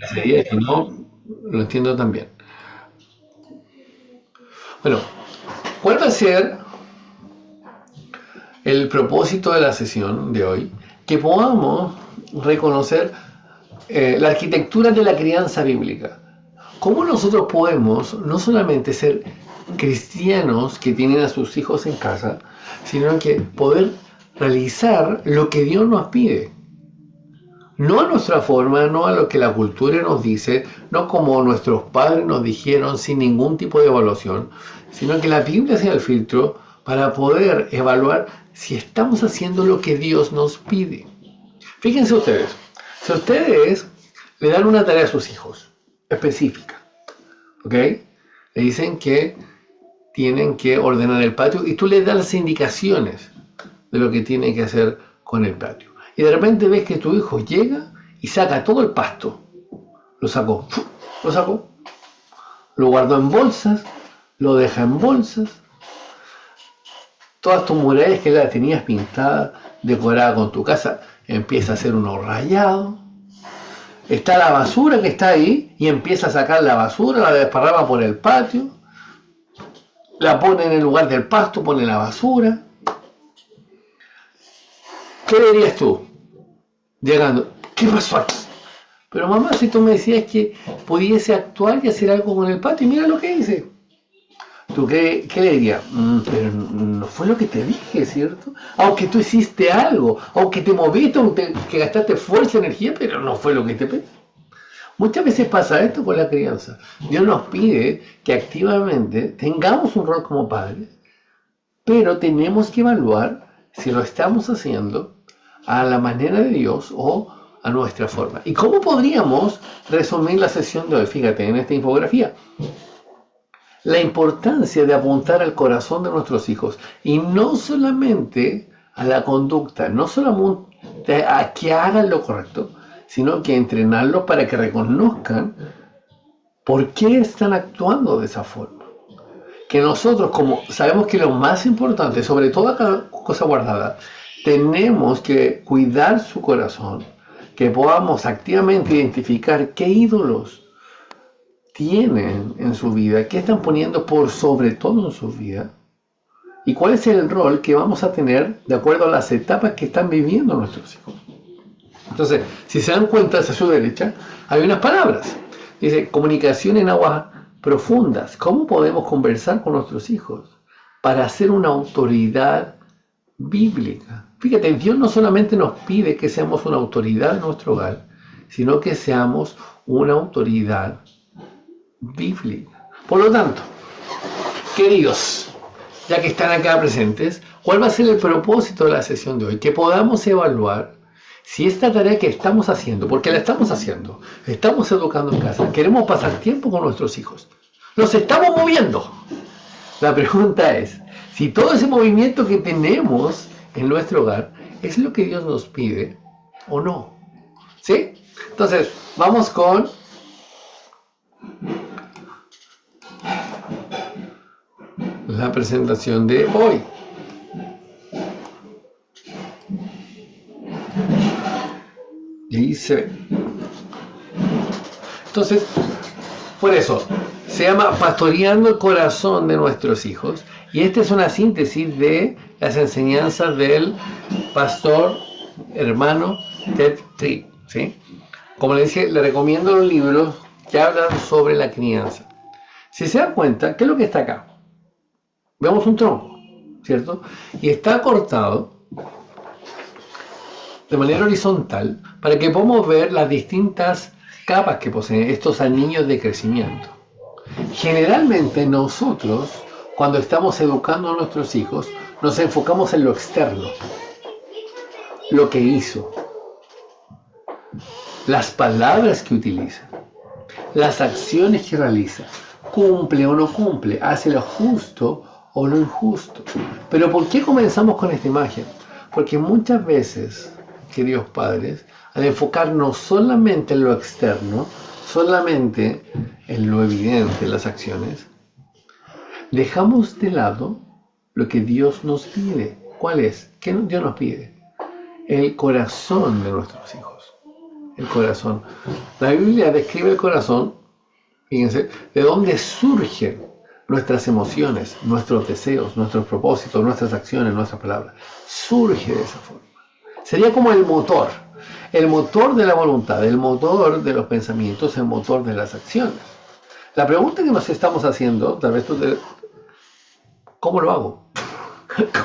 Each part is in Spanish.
ese día, si no, lo entiendo también. Bueno, ¿cuál va a ser el propósito de la sesión de hoy? Que podamos reconocer la arquitectura de la crianza bíblica. ¿Cómo nosotros podemos no solamente ser cristianos que tienen a sus hijos en casa, sino que poder realizar lo que Dios nos pide? No a nuestra forma, no a lo que la cultura nos dice, no como nuestros padres nos dijeron sin ningún tipo de evaluación, sino que la Biblia sea el filtro para poder evaluar si estamos haciendo lo que Dios nos pide. Fíjense ustedes, si ustedes le dan una tarea a sus hijos específica, ¿ok? Le dicen que tienen que ordenar el patio y tú les das las indicaciones de lo que tienen que hacer con el patio. Y de repente ves que tu hijo llega y saca todo el pasto. Lo sacó, lo guardó en bolsas, lo deja en bolsas. Todas tus murallas que la tenías pintada, decorada con tu casa, empieza a hacer unos rayados. Está la basura que está ahí y empieza a sacar la basura, la desparrama por el patio, la pone en el lugar del pasto, pone la basura. ¿Qué dirías tú? Llegando, ¿qué pasó aquí? Pero mamá, si tú me decías que pudiese actuar y hacer algo con el patio, y mira lo que hice. ¿Tú qué le dirías? Pero no fue lo que te dije, ¿cierto? Aunque tú hiciste algo, aunque te moviste, aunque que gastaste fuerza, energía, pero no fue lo que te pedí. Muchas veces pasa esto con la crianza. Dios nos pide que activamente tengamos un rol como padres, pero tenemos que evaluar si lo estamos haciendo a la manera de Dios o a nuestra forma. ¿Y cómo podríamos resumir la sesión de hoy? Fíjate en esta infografía. La importancia de apuntar al corazón de nuestros hijos y no solamente a la conducta, no solamente a que hagan lo correcto, sino que entrenarlos para que reconozcan por qué están actuando de esa forma. Que nosotros, como sabemos que lo más importante, sobre toda cada cosa guardada, tenemos que cuidar su corazón, que podamos activamente identificar qué ídolos tienen en su vida, qué están poniendo por sobre todo en su vida, y cuál es el rol que vamos a tener de acuerdo a las etapas que están viviendo nuestros hijos. Entonces, si se dan cuenta, hacia su derecha hay unas palabras. Dice, comunicación en aguas profundas. ¿Cómo podemos conversar con nuestros hijos para ser una autoridad bíblica? Fíjate, Dios no solamente nos pide que seamos una autoridad en nuestro hogar, sino que seamos una autoridad bíblica. Por lo tanto, queridos, ya que están acá presentes, ¿cuál va a ser el propósito de la sesión de hoy? Que podamos evaluar si esta tarea que estamos haciendo, porque la estamos haciendo, estamos educando en casa, queremos pasar tiempo con nuestros hijos, nos estamos moviendo. La pregunta es, si todo ese movimiento que tenemos en nuestro hogar es lo que Dios nos pide o no. ¿Sí? Entonces, vamos con la presentación de hoy. Y ahí se ve. Entonces, por eso, se llama Pastoreando el corazón de nuestros hijos. Y esta es una síntesis de las enseñanzas del pastor hermano Ted Tripp, ¿sí? Como le decía, le recomiendo los libros que hablan sobre la crianza. Si se dan cuenta, ¿qué es lo que está acá? Vemos un tronco, ¿cierto? Y está cortado de manera horizontal para que podamos ver las distintas capas que poseen estos anillos de crecimiento. Generalmente nosotros, cuando estamos educando a nuestros hijos, nos enfocamos en lo externo, lo que hizo, las palabras que utiliza, las acciones que realiza, cumple o no cumple, hace lo justo o lo injusto. Pero ¿por qué comenzamos con esta imagen? Porque muchas veces, queridos padres, al enfocarnos solamente en lo externo, solamente en lo evidente, las acciones, dejamos de lado lo que Dios nos pide. ¿Cuál es? ¿Qué Dios nos pide? El corazón de nuestros hijos. el corazón. La Biblia describe el corazón, fíjense, de dónde surgen nuestras emociones, nuestros deseos, nuestros propósitos, nuestras acciones, nuestras palabras. Surge de esa forma. Sería como el motor de la voluntad, el motor de los pensamientos, el motor de las acciones. La pregunta que nos estamos haciendo, tal vez ¿cómo lo hago?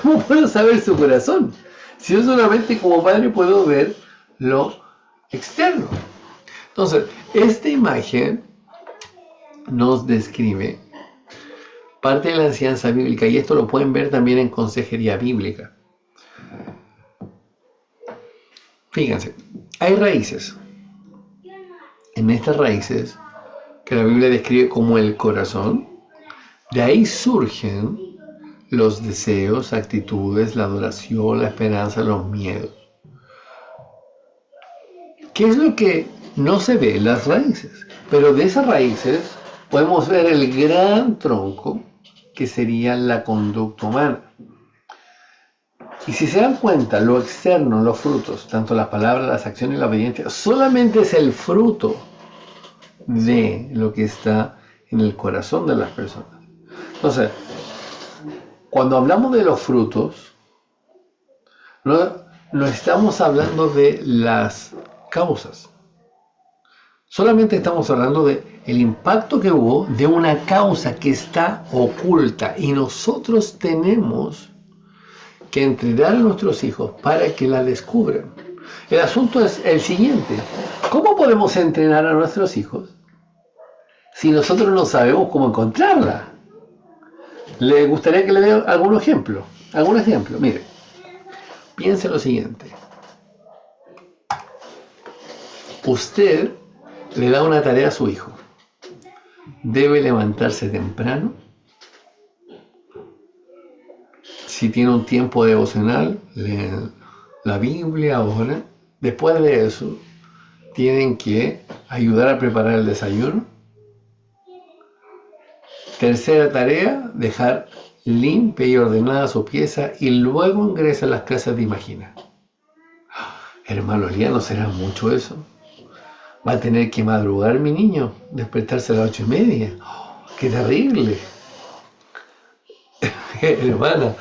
¿Cómo puedo saber su corazón? Si yo solamente como padre puedo ver lo externo. Entonces, esta imagen nos describe parte de la enseñanza bíblica, y esto lo pueden ver también en consejería bíblica. Fíjense, hay raíces. En estas raíces, que la Biblia describe como el corazón, de ahí surgen los deseos, actitudes, la adoración, la esperanza, los miedos. ¿Qué es lo que no se ve en las raíces? Pero de esas raíces podemos ver el gran tronco que sería la conducta humana. Y si se dan cuenta, lo externo, los frutos, tanto las palabras, las acciones y la obediencia, solamente es el fruto de lo que está en el corazón de las personas. Entonces, cuando hablamos de los frutos, no estamos hablando de las causas. Solamente estamos hablando del impacto que hubo de una causa que está oculta, y nosotros tenemos que entrenar a nuestros hijos para que la descubran. El asunto es el siguiente: ¿cómo podemos entrenar a nuestros hijos si nosotros no sabemos cómo encontrarla? ¿Le gustaría que le dé algún ejemplo? Mire, piense lo siguiente. Usted le da una tarea a su hijo. Debe levantarse temprano. Si tiene un tiempo devocional, leen la Biblia ahora. Después de eso, tienen que ayudar a preparar el desayuno. Tercera tarea, dejar limpia y ordenada su pieza, y luego ingresa a las clases de Imagina. Hermano Elías, ¿no será mucho eso? Va a tener que madrugar mi niño, despertarse a las 8:30. ¡Oh, qué terrible! Hermana,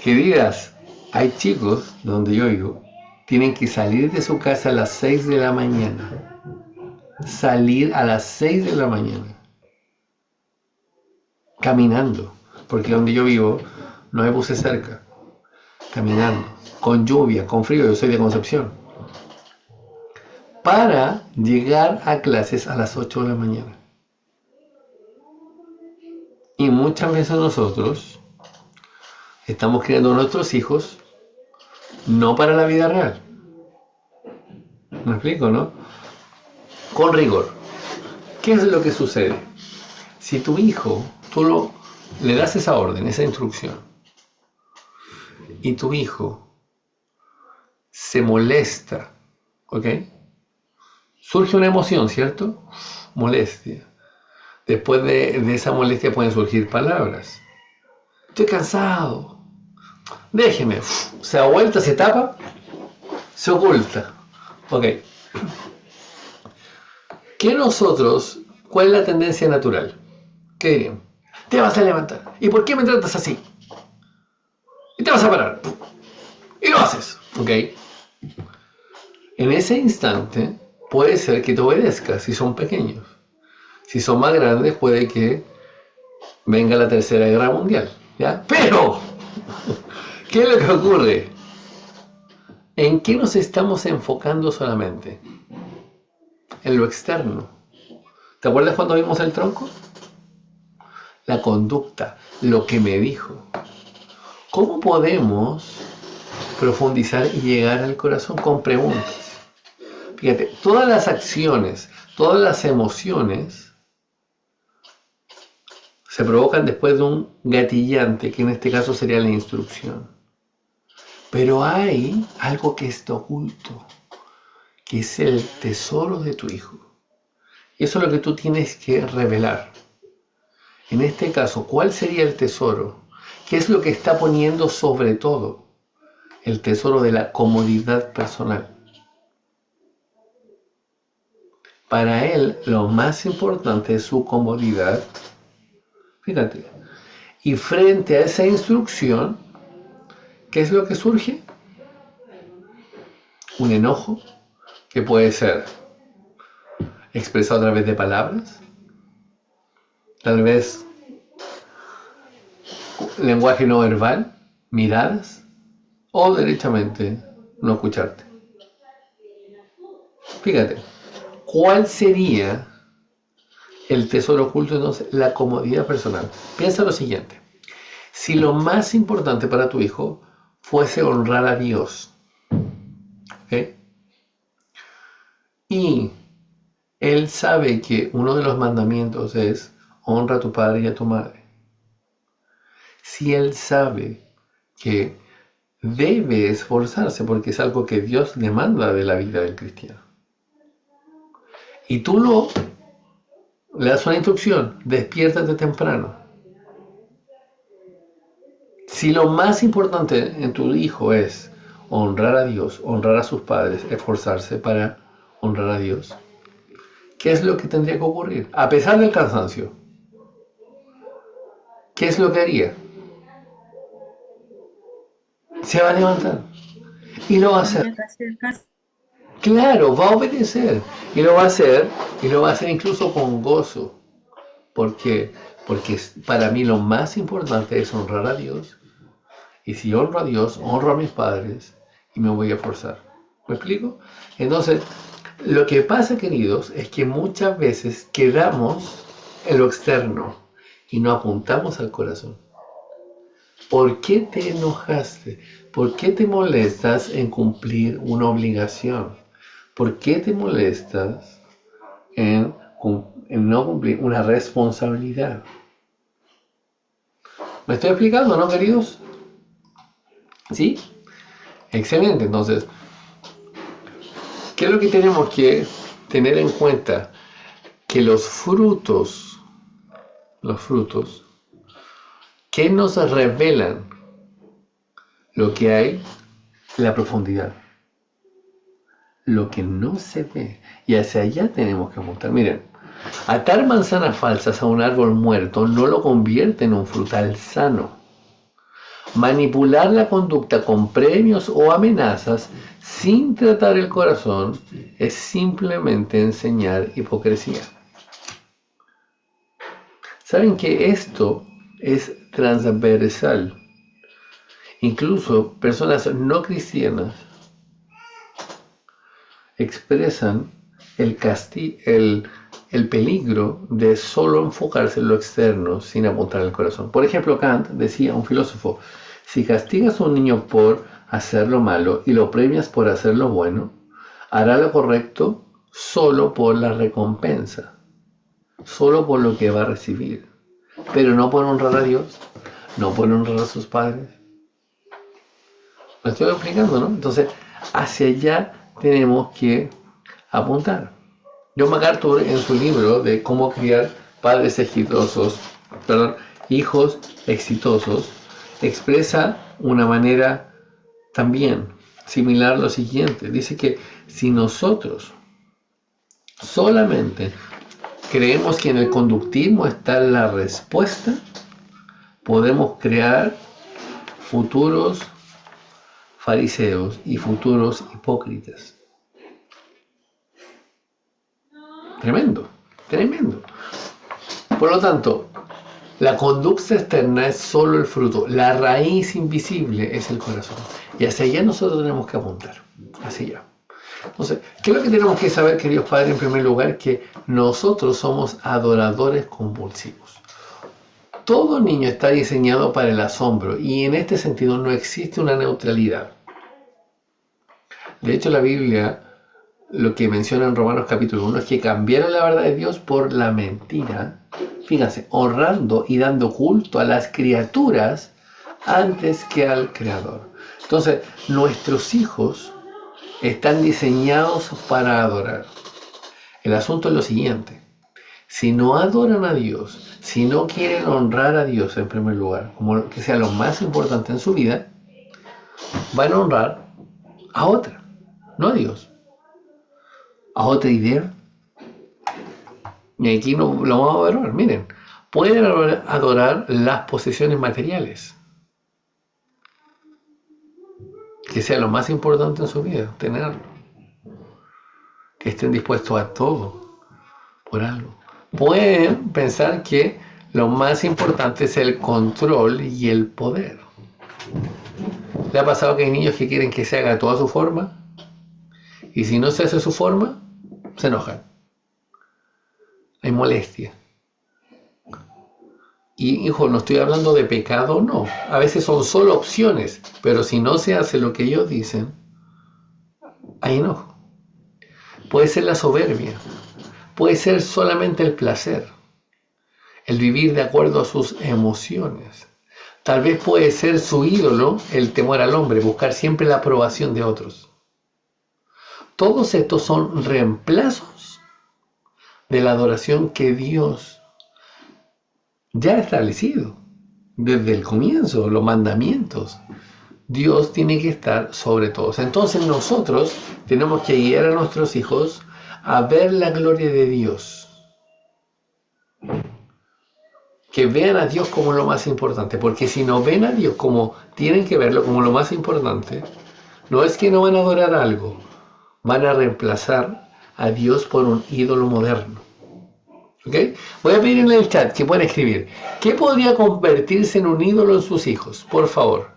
que digas, hay chicos donde yo vivo, tienen que salir de su casa a las 6 de la mañana. Salir a las 6 de la mañana. Caminando, porque donde yo vivo no hay buses cerca. Caminando, con lluvia, con frío, yo soy de Concepción, para llegar a clases a las 8 de la mañana. Y muchas veces nosotros estamos criando a nuestros hijos no para la vida real. ¿Me explico, no? Con rigor. ¿Qué es lo que sucede? Si tu hijo, le das esa orden, esa instrucción, y tu hijo se molesta, ¿ok? Surge una emoción, ¿cierto? Molestia. Después de esa molestia pueden surgir palabras. Estoy cansado. Déjeme. Se da vuelta, se tapa, se oculta. Ok. ¿Cuál es la tendencia natural? ¿Qué dirían? Te vas a levantar. ¿Y por qué me tratas así? Y te vas a parar. Y lo haces. Ok. En ese instante puede ser que te obedezcas si son pequeños. Si son más grandes, puede que venga la Tercera Guerra Mundial, ¿ya? Pero, ¿qué es lo que ocurre? ¿En qué nos estamos enfocando solamente? En lo externo. ¿Te acuerdas cuando vimos el tronco? La conducta, lo que me dijo. ¿Cómo podemos profundizar y llegar al corazón? Con preguntas. Fíjate, todas las acciones, todas las emociones se provocan después de un gatillante, que en este caso sería la instrucción. Pero hay algo que está oculto, que es el tesoro de tu hijo. Y eso es lo que tú tienes que revelar. En este caso, ¿cuál sería el tesoro? ¿Qué es lo que está poniendo sobre todo? El tesoro de la comodidad personal. Para él lo más importante es su comodidad. Fíjate. Y frente a esa instrucción, ¿qué es lo que surge? Un enojo que puede ser expresado a través de palabras, tal vez lenguaje no verbal, miradas, o derechamente no escucharte. Fíjate, ¿cuál sería el tesoro oculto? Entonces, la comodidad personal. Piensa lo siguiente: si lo más importante para tu hijo fuese honrar a Dios, ¿ok? Y él sabe que uno de los mandamientos es honra a tu padre y a tu madre. Si él sabe que debe esforzarse porque es algo que Dios demanda de la vida del cristiano, y tú le das una instrucción: despiértate temprano. Si lo más importante en tu hijo es honrar a Dios, honrar a sus padres, esforzarse para honrar a Dios, ¿qué es lo que tendría que ocurrir? A pesar del cansancio, ¿qué es lo que haría? Se va a levantar y lo va a hacer. Claro, va a obedecer y lo va a hacer, y lo va a hacer incluso con gozo. ¿Por qué? Porque para mí lo más importante es honrar a Dios, y si honro a Dios, honro a mis padres y me voy a esforzar. ¿Me explico? Entonces, lo que pasa, queridos, es que muchas veces quedamos en lo externo y no apuntamos al corazón. ¿Por qué te enojaste? ¿Por qué te molestas en cumplir una obligación? ¿Por qué te molestas en no cumplir una responsabilidad? ¿Me estoy explicando, no, queridos? ¿Sí? Excelente. Entonces, ¿qué es lo que tenemos que tener en cuenta? Que los frutos, que nos revelan lo que hay en la profundidad, lo que no se ve, y hacia allá tenemos que apuntar. Miren, atar manzanas falsas a un árbol muerto no lo convierte en un frutal sano. Manipular la conducta con premios o amenazas sin tratar el corazón es simplemente enseñar hipocresía. ¿Saben que esto es transversal? Incluso personas no cristianas expresan el peligro de solo enfocarse en lo externo sin apuntar al corazón. Por ejemplo, Kant decía, un filósofo: si castigas a un niño por hacer lo malo y lo premias por hacer lo bueno, hará lo correcto solo por la recompensa, solo por lo que va a recibir, pero no por honrar a Dios, no por honrar a sus padres. ¿Me estoy explicando, no? Entonces, hacia allá tenemos que apuntar. John MacArthur, en su libro de cómo criar hijos exitosos, expresa una manera también similar lo siguiente. Dice que si nosotros solamente creemos que en el conductismo está la respuesta, podemos crear futuros fariseos y futuros hipócritas. Tremendo, tremendo. Por lo tanto, la conducta externa es solo el fruto, la raíz invisible es el corazón. Y hacia allá nosotros tenemos que apuntar, hacia allá. Entonces, ¿qué es lo que tenemos que saber, queridos padres? En primer lugar, que nosotros somos adoradores compulsivos. Todo niño está diseñado para el asombro, y en este sentido no existe una neutralidad. De hecho, la Biblia lo que menciona en Romanos capítulo 1 es que cambiaron la verdad de Dios por la mentira. Fíjense, honrando y dando culto a las criaturas antes que al Creador. Entonces, nuestros hijos están diseñados para adorar. El asunto es lo siguiente: si no adoran a Dios, si no quieren honrar a Dios en primer lugar, como que sea lo más importante en su vida, van a honrar a otra, no a Dios, a otra idea, Y aquí no, lo vamos a ver, miren. Pueden adorar las posesiones materiales, que sea lo más importante en su vida, tenerlo. Que estén dispuestos a todo por algo. Pueden pensar que lo más importante es el control y el poder. ¿Le ha pasado que hay niños que quieren que se haga toda su forma? Y si no se hace su forma, se enojan. Hay molestia. Y, hijo, no estoy hablando de pecado, no. A veces son solo opciones, pero si no se hace lo que ellos dicen, hay enojo. Puede ser la soberbia, puede ser solamente el placer, el vivir de acuerdo a sus emociones. Tal vez puede ser su ídolo el temor al hombre, buscar siempre la aprobación de otros. Todos estos son reemplazos de la adoración que Dios ya ha establecido desde el comienzo, los mandamientos. Dios tiene que estar sobre todos. Entonces nosotros tenemos que guiar a nuestros hijos a ver la gloria de Dios. Que vean a Dios como lo más importante. Porque si no ven a Dios como tienen que verlo como lo más importante, no es que no van a adorar algo, van a reemplazar a Dios por un ídolo moderno. ¿Ok? Voy a pedir en el chat que puedan escribir. ¿Qué podría convertirse en un ídolo en sus hijos? Por favor.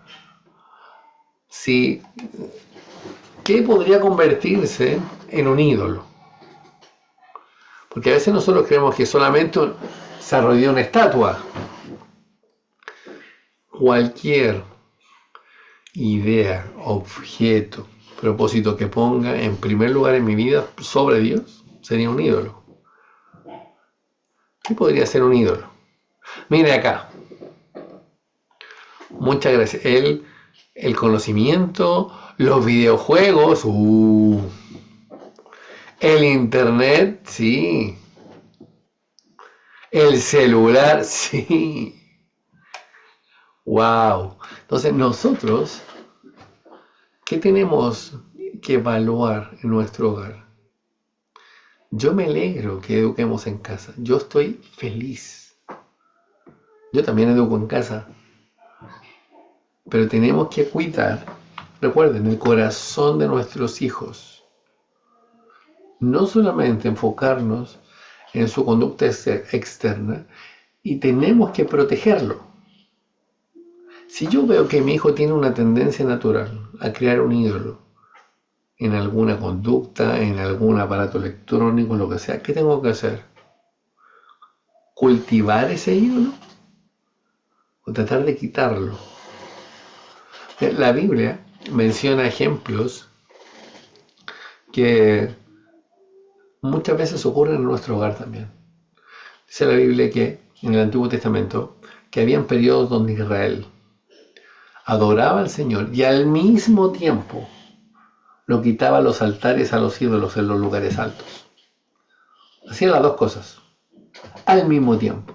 Sí, ¿qué podría convertirse en un ídolo? Porque a veces nosotros creemos que solamente se arrodilla una estatua. Cualquier idea, objeto, propósito que ponga en primer lugar en mi vida sobre Dios sería un ídolo. ¿Qué podría ser un ídolo? Mire acá. Muchas gracias. El conocimiento, los videojuegos, el internet, sí. El celular, sí. Wow. Entonces nosotros, ¿qué tenemos que evaluar en nuestro hogar? Yo me alegro que eduquemos en casa. Yo estoy feliz. Yo también educo en casa. Pero tenemos que cuidar, recuerden, el corazón de nuestros hijos. No solamente enfocarnos en su conducta externa, y tenemos que protegerlo. Si yo veo que mi hijo tiene una tendencia natural a crear un ídolo en alguna conducta, en algún aparato electrónico, lo que sea, ¿qué tengo que hacer? ¿Cultivar ese ídolo? ¿O tratar de quitarlo? La Biblia menciona ejemplos que muchas veces ocurren en nuestro hogar también. Dice la Biblia que en el Antiguo Testamento que habían periodos donde Israel adoraba al Señor y al mismo tiempo lo quitaba los altares a los ídolos en los lugares altos. Hacía las dos cosas al mismo tiempo.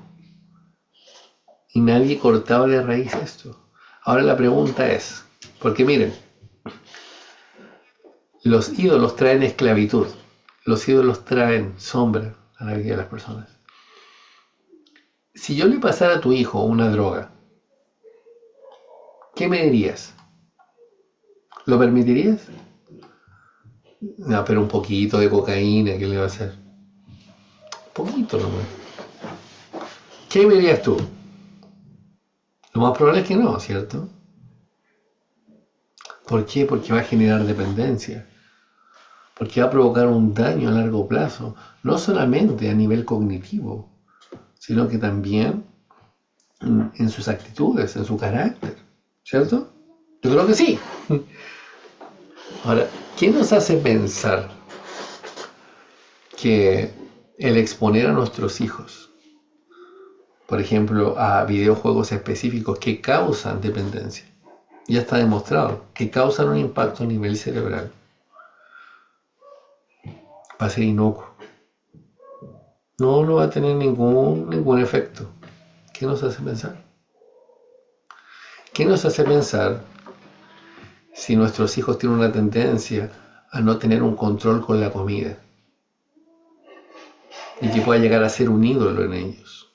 Y nadie cortaba de raíz esto. Ahora la pregunta es, porque miren, los ídolos traen esclavitud, los ídolos traen sombra a la vida de las personas. Si yo le pasara a tu hijo una droga, ¿qué me dirías? ¿Lo permitirías? No, pero un poquito de cocaína, ¿qué le va a hacer? Un poquito nomás. ¿Qué me dirías tú? Lo más probable es que no, ¿cierto? ¿Por qué? Porque va a generar dependencia. Porque va a provocar un daño a largo plazo, no solamente a nivel cognitivo, sino que también en sus actitudes, en su carácter, ¿cierto? Yo creo que sí. Ahora, ¿qué nos hace pensar que el exponer a nuestros hijos, por ejemplo, a videojuegos específicos que causan dependencia, ya está demostrado, que causan un impacto a nivel cerebral, va a ser inocuo? No va a tener ningún efecto. ¿Qué nos hace pensar? ¿Qué nos hace pensar si nuestros hijos tienen una tendencia a no tener un control con la comida? y que pueda llegar a ser un ídolo en ellos.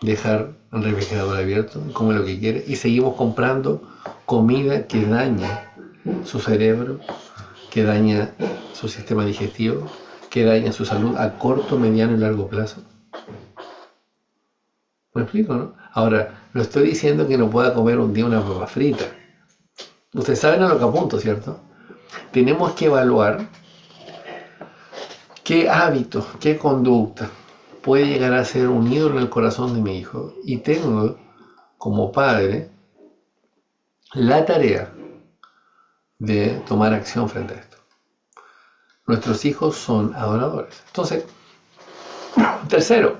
Dejar el refrigerador abierto, come lo que quiere y seguimos comprando comida que daña su cerebro, que daña su sistema digestivo, que daña su salud a corto, mediano y largo plazo. ¿Me explico, no? Ahora, no estoy diciendo que no pueda comer un día una papa frita. Ustedes saben a lo que apunto, ¿cierto? Tenemos que evaluar qué hábito, qué conducta puede llegar a ser un ídolo en el corazón de mi hijo. Y tengo, como padre, la tarea de tomar acción frente a esto. Nuestros hijos son adoradores. Entonces, tercero,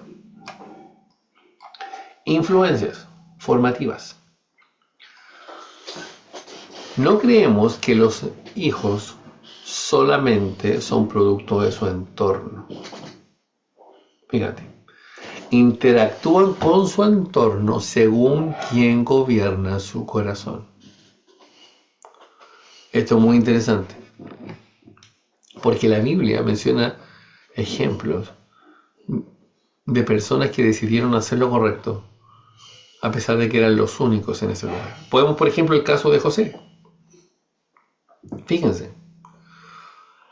influencias formativas. No creemos que los hijos solamente son producto de su entorno. Fíjate, interactúan con su entorno según quien gobierna su corazón. Esto es muy interesante, porque la Biblia menciona ejemplos de personas que decidieron hacer lo correcto, a pesar de que eran los únicos en ese lugar. Podemos, por ejemplo, el caso de José. Fíjense,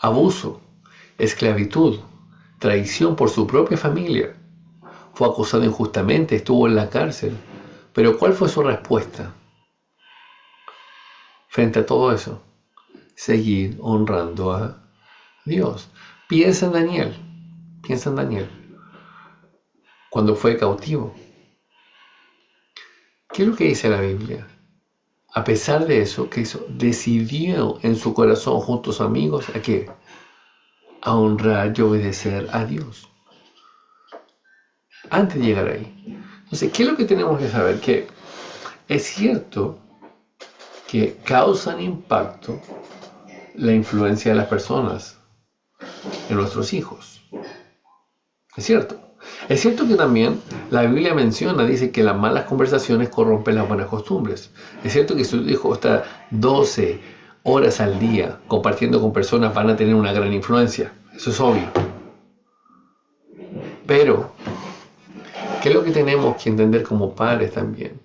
abuso, esclavitud, traición por su propia familia. Fue acusado injustamente, estuvo en la cárcel. Pero ¿cuál fue su respuesta frente a todo eso? Seguir honrando a Dios. Piensa en Daniel, cuando fue cautivo. ¿Qué es lo que dice la Biblia? A pesar de eso, ¿qué hizo? Decidió en su corazón junto a sus amigos ¿a qué? A honrar y obedecer a Dios. Antes de llegar ahí. Entonces, ¿qué es lo que tenemos que saber? Que es cierto que causan impacto la influencia de las personas en nuestros hijos. Es cierto. Es cierto que también la Biblia menciona, dice que las malas conversaciones corrompen las buenas costumbres. Es cierto que si tu hijo está 12 horas al día compartiendo con personas, van a tener una gran influencia. Eso es obvio. Pero, ¿qué es lo que tenemos que entender como padres también?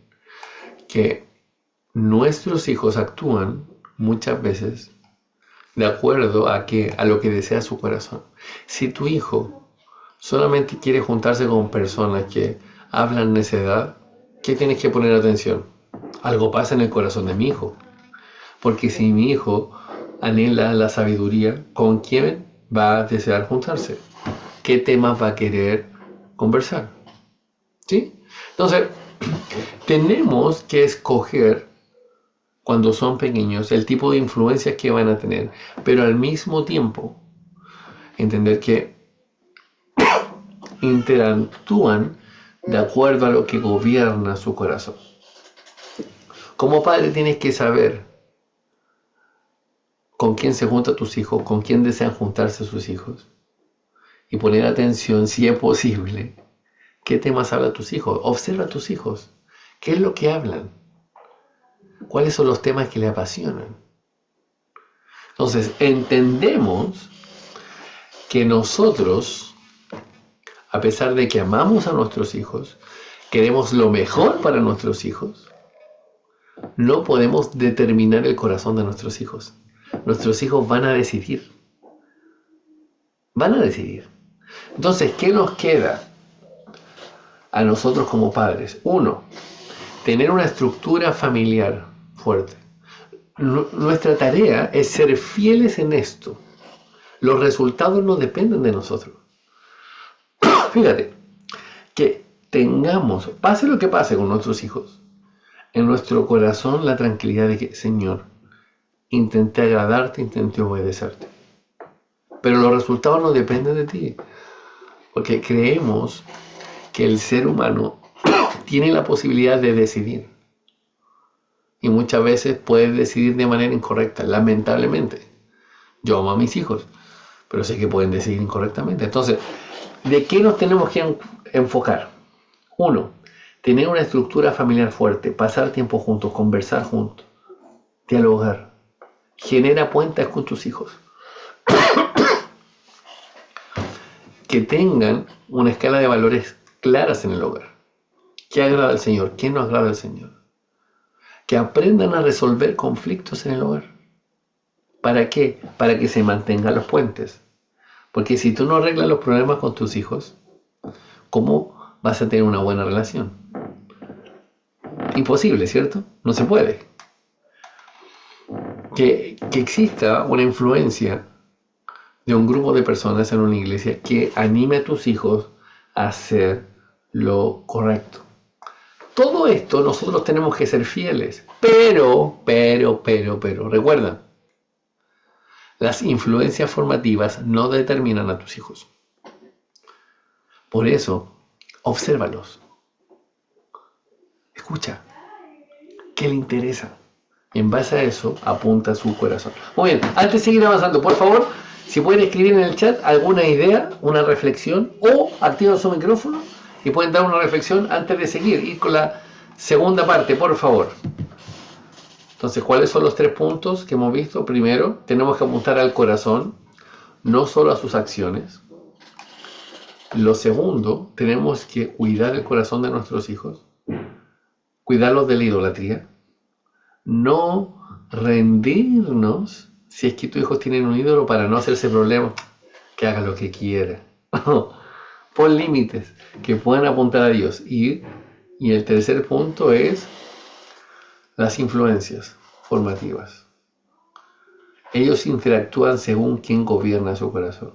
Que nuestros hijos actúan muchas veces de acuerdo a lo que desea su corazón. Si tu hijo solamente quiere juntarse con personas que hablan necedad, ¿qué tienes que poner atención? Algo pasa en el corazón de mi hijo. Porque si mi hijo anhela la sabiduría, ¿con quién va a desear juntarse? ¿Qué temas va a querer conversar? ¿Sí? Entonces, tenemos que escoger cuando son pequeños el tipo de influencias que van a tener, pero al mismo tiempo entender que interactúan de acuerdo a lo que gobierna su corazón. Como padre tienes que saber con quién se juntan tus hijos, con quién desean juntarse sus hijos y poner atención, si es posible, qué temas hablan tus hijos. Observa a tus hijos, qué es lo que hablan, cuáles son los temas que le apasionan. Entonces entendemos que nosotros, a pesar de que amamos a nuestros hijos, queremos lo mejor para nuestros hijos, no podemos determinar el corazón de nuestros hijos. Nuestros hijos van a decidir. Van a decidir. Entonces, ¿qué nos queda a nosotros como padres? Uno, tener una estructura familiar fuerte. Nuestra tarea es ser fieles en esto. Los resultados no dependen de nosotros. Fíjate, que tengamos, pase lo que pase con nuestros hijos, en nuestro corazón la tranquilidad de que, Señor, intenté agradarte, intenté obedecerte. Pero los resultados no dependen de ti, porque creemos que el ser humano tiene la posibilidad de decidir. Y muchas veces puede decidir de manera incorrecta, lamentablemente. Yo amo a mis hijos, pero sé que pueden decidir incorrectamente. Entonces, ¿de qué nos tenemos que enfocar? Uno, tener una estructura familiar fuerte, pasar tiempo juntos, conversar juntos, dialogar. Genera puentes con tus hijos. que tengan una escala de valores claras en el hogar. ¿Qué agrada al Señor? ¿Qué no agrada al Señor? Que aprendan a resolver conflictos en el hogar. ¿Para qué? Para que se mantengan los puentes. Porque si tú no arreglas los problemas con tus hijos, ¿cómo vas a tener una buena relación? Imposible, ¿cierto? No se puede. Que exista una influencia de un grupo de personas en una iglesia que anime a tus hijos a hacer lo correcto. Todo esto nosotros tenemos que ser fieles, pero, recuerda, las influencias formativas no determinan a tus hijos. Por eso, obsérvalos. Escucha, ¿qué le interesa? Y en base a eso, apunta su corazón. Muy bien, antes de seguir avanzando, por favor, si pueden escribir en el chat alguna idea, una reflexión, o activan su micrófono y pueden dar una reflexión antes de seguir. Ir con la segunda parte, por favor. Entonces, ¿cuáles son los 3 puntos que hemos visto? Primero, tenemos que apuntar al corazón, no solo a sus acciones. Lo segundo, tenemos que cuidar el corazón de nuestros hijos, cuidarlos de la idolatría, no rendirnos si es que tus hijos tienen un ídolo para no hacerse problema, que haga lo que quiera. Pon límites que puedan apuntar a Dios. Y el tercer punto es las influencias formativas. Ellos interactúan según quien gobierna su corazón.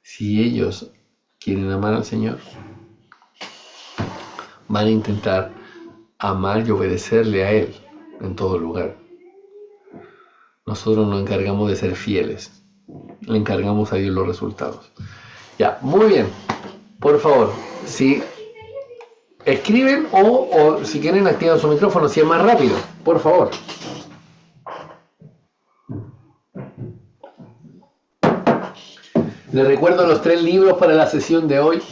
Si ellos quieren amar al Señor, van a intentar amar y obedecerle a Él en todo lugar. Nosotros nos encargamos de ser fieles. Le encargamos a Dios los resultados. Ya, muy bien. Por favor, si escriben o si quieren activar su micrófono, si es más rápido, por favor. Les recuerdo los 3 libros para la sesión de hoy.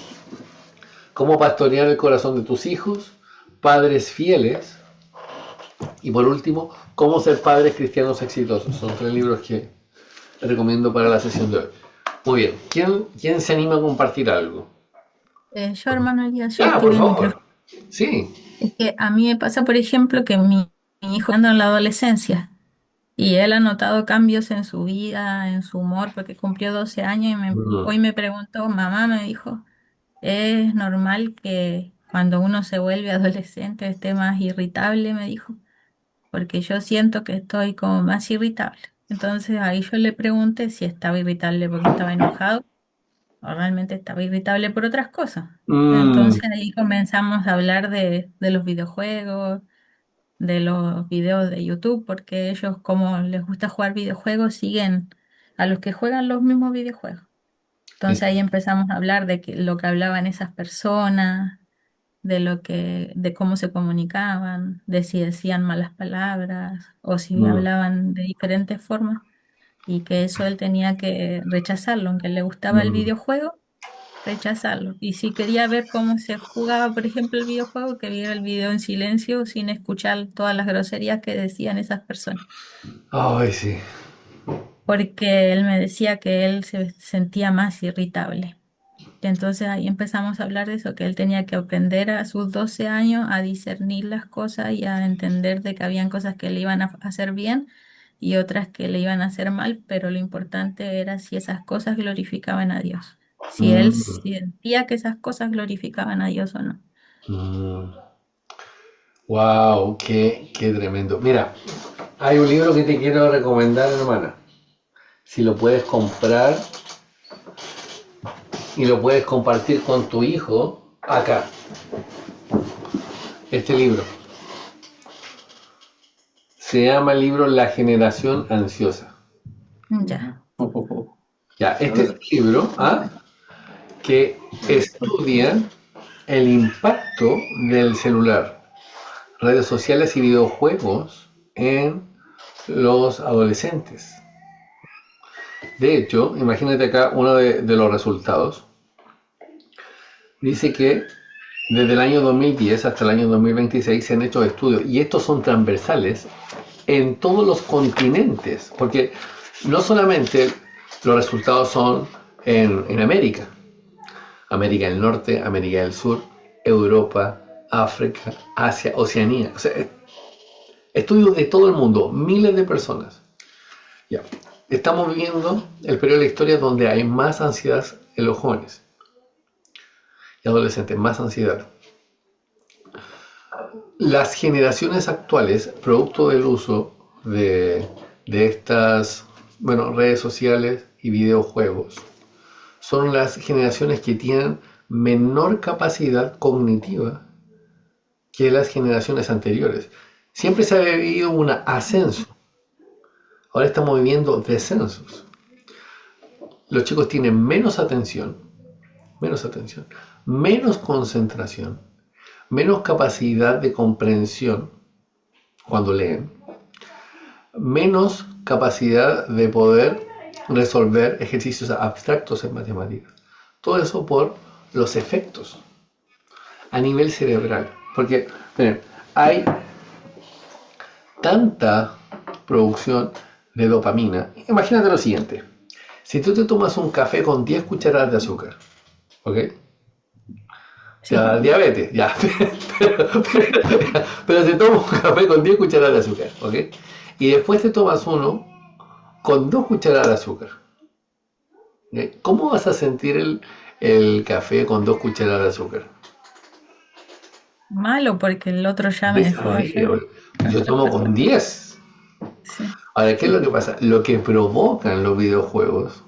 Cómo pastorear el corazón de tus hijos, Padres fieles, y por último, Cómo ser padres cristianos exitosos. Son 3 libros que recomiendo para la sesión de hoy. Muy bien. ¿Quién se anima a compartir algo? Yo, hermano Elías, yo Ah, por activé el favor. micrófono. Sí. Es que a mí me pasa, por ejemplo, que mi hijo anda en la adolescencia y él ha notado cambios en su vida, en su humor, porque cumplió 12 años y Mm, hoy me preguntó, mamá, me dijo, ¿es normal que cuando uno se vuelve adolescente esté más irritable? Me dijo, porque yo siento que estoy como más irritable. Entonces ahí yo le pregunté si estaba irritable porque estaba enojado o realmente estaba irritable por otras cosas. mm, Entonces ahí comenzamos a hablar de los videojuegos, de los videos de YouTube, porque ellos como les gusta jugar videojuegos, siguen a los que juegan los mismos videojuegos. Entonces ahí empezamos a hablar de lo que hablaban esas personas, de cómo se comunicaban, de si decían malas palabras o si mm, hablaban de diferentes formas, y que eso él tenía que rechazarlo, aunque le gustaba el mm. videojuego rechazarlo. Y si quería ver cómo se jugaba, por ejemplo, el videojuego, que viera el video en silencio sin escuchar todas las groserías que decían esas personas. Ay, sí. Porque él me decía que él se sentía más irritable. Y entonces ahí empezamos a hablar de eso, que él tenía que aprender a sus 12 años a discernir las cosas y a entender de que habían cosas que le iban a hacer bien y otras que le iban a hacer mal, pero lo importante era si esas cosas glorificaban a Dios, si él Mm, sentía que esas cosas glorificaban a Dios o no. mm. Wow, qué tremendo. Mira, hay un libro que te quiero recomendar, hermana. Si lo puedes comprar y lo puedes compartir con tu hijo, acá, este libro. Se llama el libro La generación ansiosa. Ya. Ya, este es un libro que estudia el impacto del celular, redes sociales y videojuegos en los adolescentes. De hecho, imagínate acá uno de los resultados. Dice que desde el año 2010 hasta el año 2026 se han hecho estudios y estos son transversales en todos los continentes, porque no solamente los resultados son en América, América del Norte, América del Sur, Europa, África, Asia, Oceanía. O sea, estudios de todo el mundo, miles de personas. Ya. Estamos viviendo el periodo de la historia donde hay más ansiedad en los jóvenes y adolescentes, más ansiedad. Las generaciones actuales, producto del uso de estas, bueno, redes sociales y videojuegos, son las generaciones que tienen menor capacidad cognitiva que las generaciones anteriores. Siempre se ha vivido un ascenso. Ahora estamos viviendo descensos. Los chicos tienen menos atención, menos concentración, menos capacidad de comprensión cuando leen, menos capacidad de poder resolver ejercicios abstractos en matemáticas. Todo eso por los efectos a nivel cerebral. Porque miren, hay tanta producción de dopamina. Imagínate lo siguiente. Si tú te tomas un café con 10 cucharadas de azúcar, ¿ok? Te va a dar diabetes, ya. Pero te tomas un café con 10 cucharadas de azúcar, ¿ok? Y después te tomas uno con 2 cucharadas de azúcar. ¿Ok? ¿Cómo vas a sentir el café con 2 cucharadas de azúcar? Malo porque el otro ya me dejó ayer. Yo tomo con 10. Sí. Ahora, ¿qué es lo que pasa? Lo que provocan los videojuegos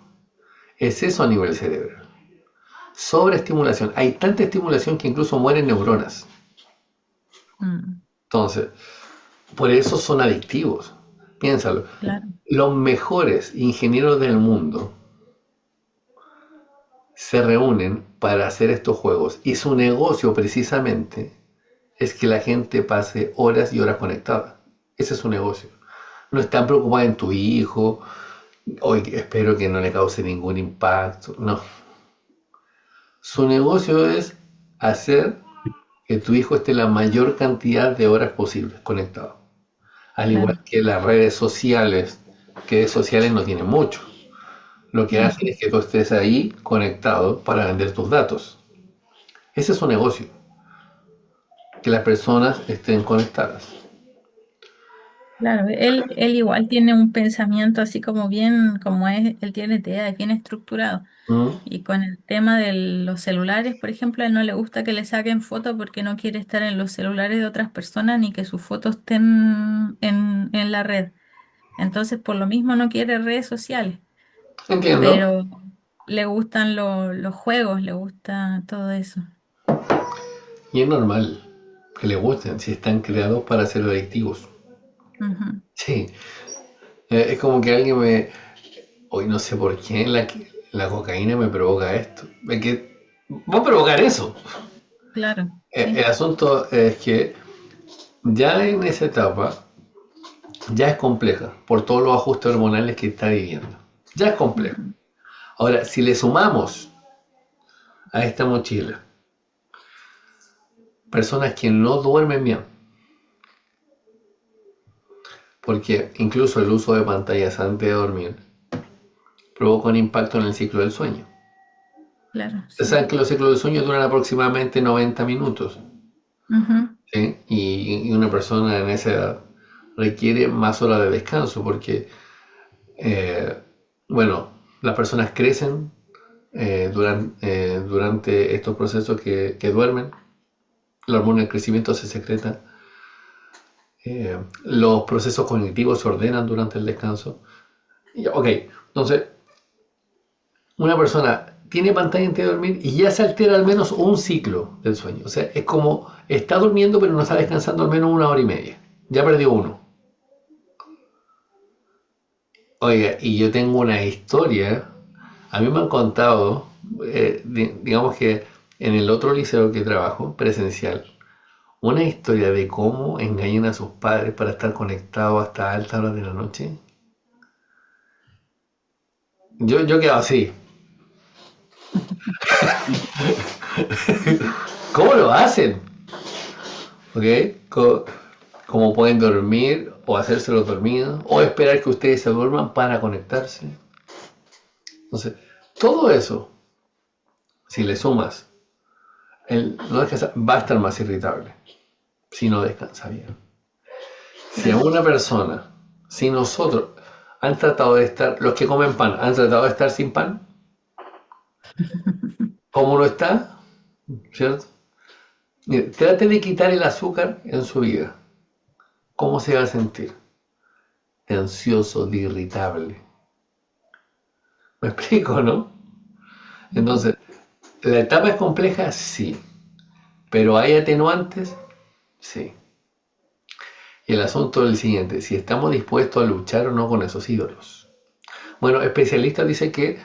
es eso a nivel cerebral. Sobreestimulación. Hay tanta estimulación que incluso mueren neuronas. Entonces, por eso son adictivos. Piénsalo. Claro. Los mejores ingenieros del mundo se reúnen para hacer estos juegos y su negocio precisamente es que la gente pase horas y horas conectada. Ese es su negocio. No están preocupados en tu hijo. Hoy espero que no le cause ningún impacto. No. Su negocio es hacer que tu hijo esté la mayor cantidad de horas posibles conectado. Al igual que las redes sociales, que de sociales no tienen mucho. Lo que hacen es que tú estés ahí conectado para vender tus datos. Ese es su negocio. Que las personas estén conectadas. Claro, él igual tiene un pensamiento así como bien, como es, él tiene ideas bien estructurado. ¿Mm? Y con el tema de los celulares, por ejemplo, a él no le gusta que le saquen fotos porque no quiere estar en los celulares de otras personas ni que sus fotos estén en la red. Entonces, por lo mismo no quiere redes sociales, Entiendo. pero le gustan los juegos, le gusta todo eso. Y es normal que le gusten si están creados para ser adictivos. Ujú. Sí. Es como que alguien me... Hoy no sé por qué la cocaína me provoca esto. Es que va a provocar eso. Claro, El sí. asunto es que ya en esa etapa ya es compleja por todos los ajustes hormonales que está viviendo. Ya es compleja. Ujú. Ahora, si le sumamos a esta mochila personas que no duermen bien, porque incluso el uso de pantallas antes de dormir provoca un impacto en el ciclo del sueño. Claro, Ustedes sí. saben que los ciclos del sueño duran aproximadamente 90 minutos, Ujú. ¿sí? Y una persona en esa edad requiere más horas de descanso porque, eh, bueno, las personas crecen durante estos procesos que duermen, la hormona del crecimiento se secreta, los procesos cognitivos se ordenan durante el descanso. Y, ok, entonces, una persona tiene pantalla antes de dormir y ya se altera al menos un ciclo del sueño. O sea, es como está durmiendo pero no está descansando al menos 1 hora y media. Ya perdió uno. Oiga, y yo tengo una historia. A mí me han contado, digamos que en el otro liceo que trabajo, presencial, una historia de cómo engañan a sus padres para estar conectados hasta altas horas de la noche. Yo quedo así. ¿Cómo lo hacen? ¿Ok? Cómo pueden dormir o hacérselo dormido o esperar que ustedes se duerman para conectarse. Entonces, todo eso si le sumas el no descansar, va a estar más irritable si no descansa bien. Si a Claro. una persona, si nosotros han tratado de estar, los que comen pan, han tratado de estar sin pan, ¿cómo no está? ¿Cierto? Mire, trate de quitar el azúcar en su vida. ¿Cómo se va a sentir? De ansioso, de irritable. ¿Me explico, no? Entonces, ¿la etapa es compleja? Sí. ¿Pero hay atenuantes? Sí. Y el asunto es el siguiente, si estamos dispuestos a luchar o no con esos ídolos. Bueno, especialistas dicen que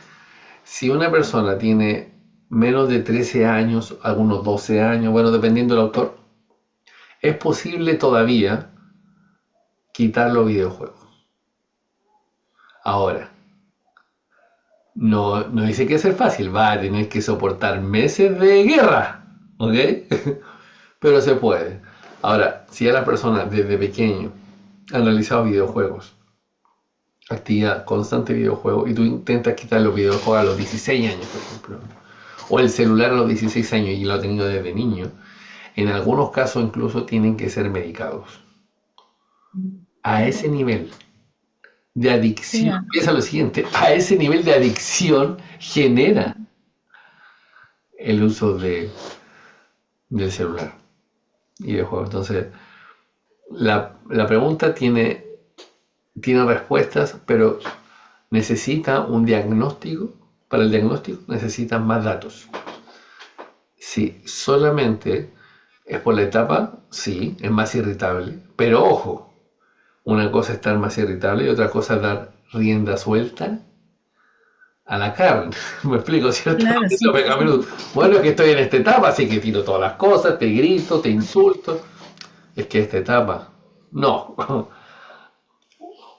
si una persona tiene menos de 13 años, algunos 12 años, bueno, dependiendo del autor, es posible todavía quitar los videojuegos. Ahora, no dice que ser fácil, va a tener que soportar meses de guerra, ¿ok? Pero se puede. Ahora, si a la persona desde pequeño ha analizado videojuegos, actividad constante de videojuegos, y tú intentas quitar los videojuegos a los 16 años, por ejemplo, o el celular a los 16 años y lo ha tenido desde niño, en algunos casos incluso tienen que ser medicados. A Claro. ese nivel de Sí, adicción, piensa lo siguiente, a ese nivel de adicción genera el uso del celular y de juegos. Entonces, la pregunta tiene respuestas, pero necesita un diagnóstico. Para el diagnóstico necesitan más datos. Si solamente es por la etapa, sí, es más irritable. Pero ojo, una cosa es estar más irritable y otra cosa es dar rienda suelta a la carne. Me explico, ¿cierto? claro, Eso sí, me sí, cambia. sí. Bueno, es que estoy en esta etapa, así que tiro todas las cosas, te grito, te insulto. Es que esta etapa, no.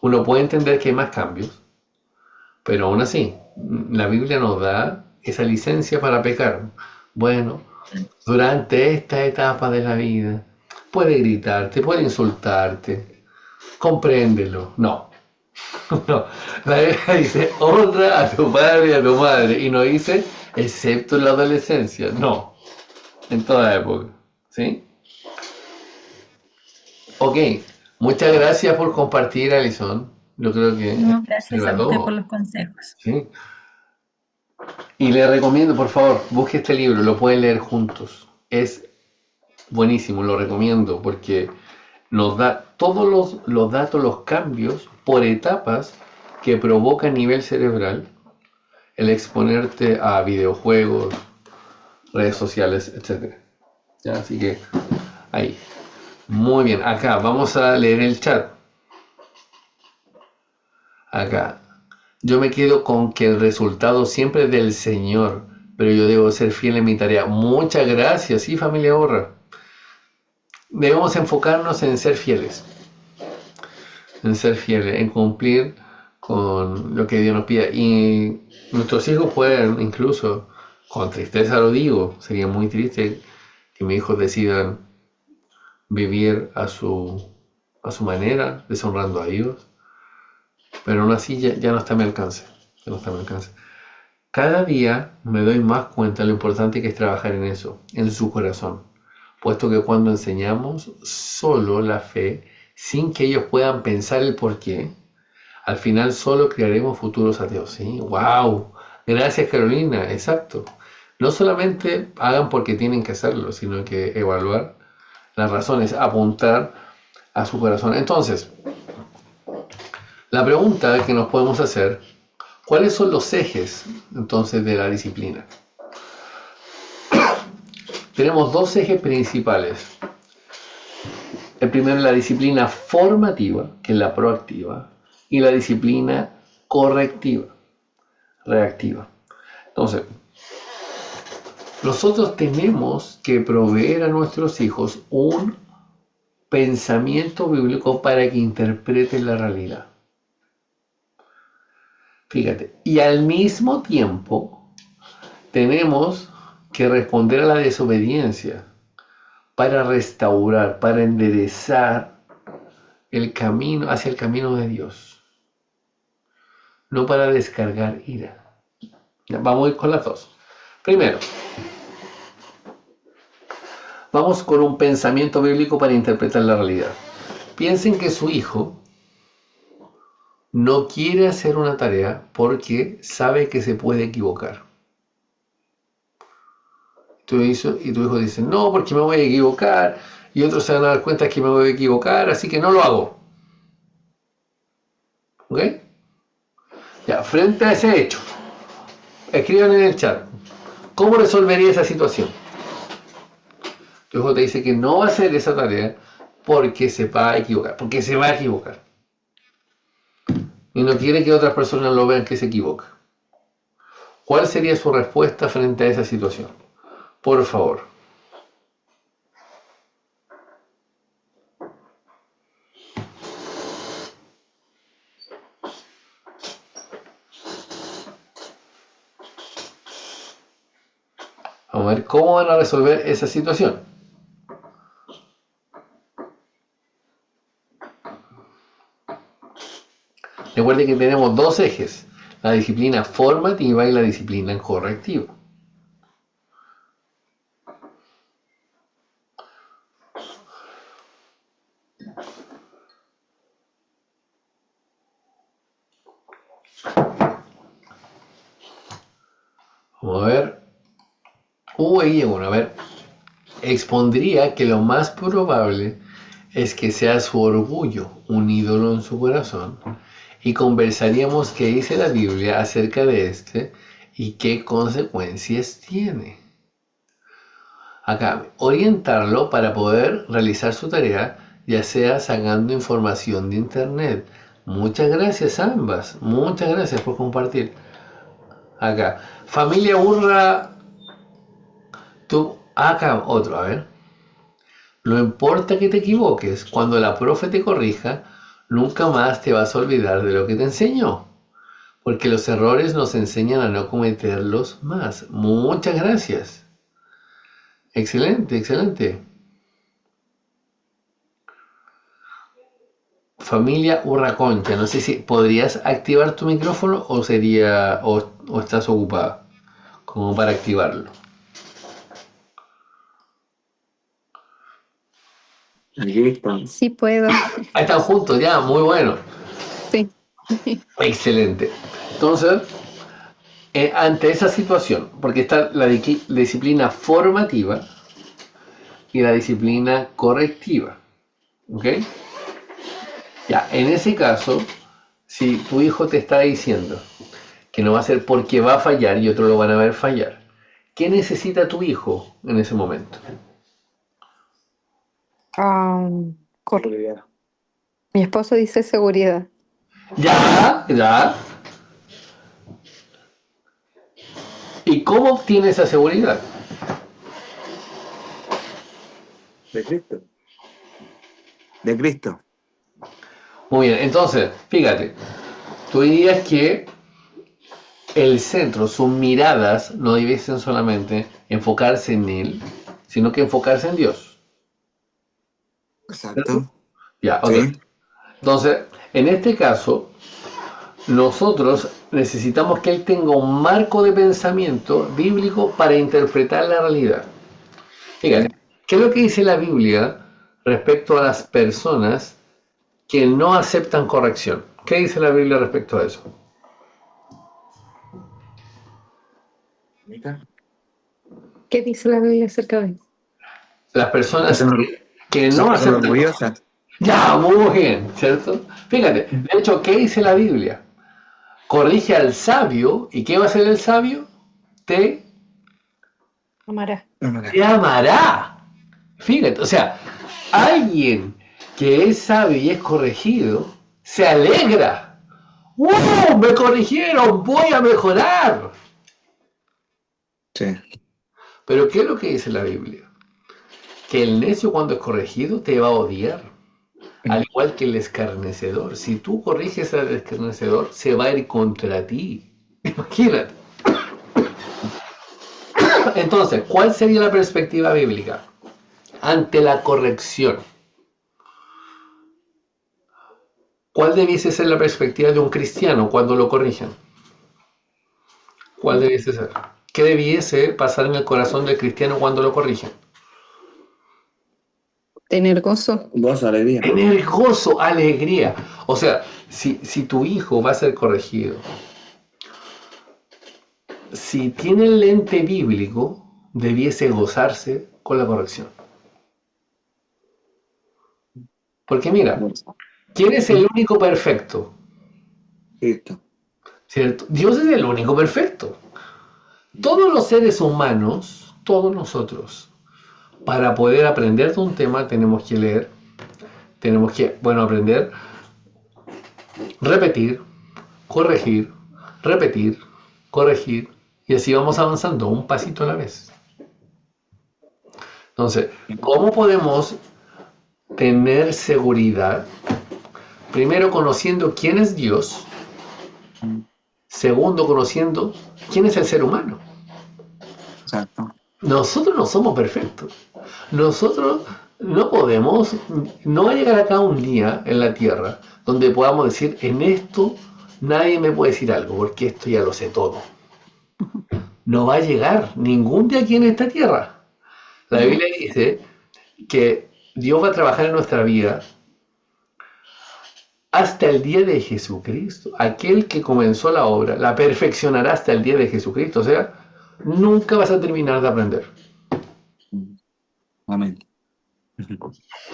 Uno puede entender que hay más cambios, pero aún así, la Biblia nos da esa licencia para pecar. Bueno, durante esta etapa de la vida, puede gritarte, puede insultarte, compréndelo. No, no. La Biblia dice, honra a tu padre y a tu madre. Y no dice, excepto en la adolescencia. No, en toda época. ¿Sí? Ok, muchas gracias por compartir, Alison. Yo creo que No, se gracias a usted por todo. los consejos. ¿Sí? Y le recomiendo, por favor, busque este libro, lo pueden leer juntos. Es buenísimo, lo recomiendo porque nos da todos los datos, los cambios por etapas que provoca a nivel cerebral el exponerte a videojuegos, redes sociales, etcétera. ¿Ya? Así que ahí. Muy bien, acá vamos a leer el chat. Acá. Yo me quedo con que el resultado siempre es del Señor, pero yo debo ser fiel en mi tarea. Muchas gracias, sí, familia Borra. Debemos enfocarnos en ser fieles, en cumplir con lo que Dios nos pide. Y nuestros hijos pueden, incluso, con tristeza lo digo, sería muy triste que mis hijos decidan vivir a su manera, deshonrando a Dios, pero aún así ya no está a mi alcance. Ya no está a mi alcance. Cada día me doy más cuenta de lo importante que es trabajar en eso, en su corazón, puesto que cuando enseñamos solo la fe, sin que ellos puedan pensar el por qué, al final solo crearemos futuros ateos. ¿Sí? ¡Wow! Gracias, Carolina, exacto. No solamente hagan porque tienen que hacerlo, sino que evaluar las razones, apuntar a su corazón. Entonces, la pregunta que nos podemos hacer, ¿cuáles son los ejes entonces de la disciplina? Tenemos dos ejes principales. El primero es la disciplina formativa, que es la proactiva, y la disciplina correctiva, reactiva. Entonces, nosotros tenemos que proveer a nuestros hijos un pensamiento bíblico para que interpreten la realidad. Fíjate, y al mismo tiempo tenemos que responder a la desobediencia para restaurar, para enderezar el camino hacia el camino de Dios, no para descargar ira. Ya, vamos a ir con las dos. Primero, vamos con un pensamiento bíblico para interpretar la realidad. Piensen que su hijo no quiere hacer una tarea porque sabe que se puede equivocar. Y tu hijo dice, no, porque me voy a equivocar, y otros se van a dar cuenta que me voy a equivocar, así que no lo hago. ¿Ok? Ya, frente a ese hecho, escriban en el chat, ¿cómo resolvería esa situación? Tu hijo te dice que no va a hacer esa tarea porque se va a equivocar, porque se va a equivocar. Y no quiere que otras personas lo vean que se equivoca. ¿Cuál sería su respuesta frente a esa situación? Por favor. Vamos a ver cómo van a resolver esa situación. Recuerden que tenemos dos ejes, la disciplina formativa y la disciplina correctiva. Vamos a ver. Ahí llegó uno. A ver. Expondría que lo más probable es que sea su orgullo un ídolo en su corazón y conversaríamos qué dice la Biblia acerca de este y qué consecuencias tiene. Acá, orientarlo para poder realizar su tarea, ya sea sacando información de internet. Muchas gracias a ambas, muchas gracias por compartir. Acá, familia Urra, tú, acá otro, a ver. No importa que te equivoques, cuando la profe te corrija, nunca más te vas a olvidar de lo que te enseñó, porque los errores nos enseñan a no cometerlos más. Muchas gracias. Excelente, excelente. Familia Urraconcha, no sé si podrías activar tu micrófono o sería o estás ocupada como para activarlo. Aquí están. Sí puedo. Ahí están juntos ya, muy bueno. Sí. Excelente. Entonces, ante esa situación, porque está la disciplina formativa y la disciplina correctiva, ¿ok? Ya, en ese caso, si tu hijo te está diciendo que no va a ser porque va a fallar y otros lo van a ver fallar, ¿qué necesita tu hijo en ese momento? Seguridad. Mi esposo dice seguridad. Ya, ya. ¿Y cómo obtiene esa seguridad? De Cristo. De Cristo. Muy bien, entonces, fíjate, tú dirías que el centro, sus miradas no debiesen solamente enfocarse en él, sino que enfocarse en Dios. Exacto. Ya, ok. Sí. Entonces, en este caso, nosotros necesitamos que él tenga un marco de pensamiento bíblico para interpretar la realidad. Fíjate, ¿qué es lo que dice la Biblia respecto a las personas que no aceptan corrección? ¿Qué dice la Biblia respecto a eso? Mica. ¿Qué dice la Biblia acerca de eso? Las personas que Son no personas aceptan. orgullosas. Ya, muy bien, ¿cierto? Fíjate, de hecho, ¿qué dice la Biblia? Corrige al sabio, ¿y qué va a hacer el sabio? Te Amará. amará. Fíjate, o sea, alguien que es sabio y es corregido, se alegra. ¡Wow! Me corrigieron, voy a mejorar. Sí. Pero ¿qué es lo que dice la Biblia? Que el necio cuando es corregido te va a odiar. Al igual que el escarnecedor. Si tú corriges al escarnecedor, se va a ir contra ti. Imagínate. Entonces, ¿cuál sería la perspectiva bíblica ante la corrección? ¿Cuál debiese ser la perspectiva de un cristiano cuando lo corrigen? ¿Cuál debiese ser? ¿qué debiese pasar en el corazón del cristiano cuando lo corrigen? Tener gozo. Gozo, alegría. Tener gozo, alegría. O sea, si tu hijo va a ser corregido, si tiene el lente bíblico, debiese gozarse con la corrección. Porque mira, ¿quién es el único perfecto? Cristo. ¿Cierto? Dios es el único perfecto. Todos los seres humanos, todos nosotros, para poder aprender de un tema tenemos que leer, tenemos que, aprender, repetir, corregir, repetir, corregir, y así vamos avanzando, un pasito a la vez. Entonces, ¿cómo podemos tener seguridad? Primero, conociendo quién es Dios. Segundo, conociendo quién es el ser humano. Exacto. Nosotros no somos perfectos. Nosotros no podemos, no va a llegar acá un día en la tierra donde podamos decir, en esto nadie me puede decir algo, porque esto ya lo sé todo. No va a llegar ningún día aquí en esta tierra. La Biblia dice que Dios va a trabajar en nuestra vida hasta el día de Jesucristo. Aquel que comenzó la obra la perfeccionará hasta el día de Jesucristo. O sea, nunca vas a terminar de aprender. Amén.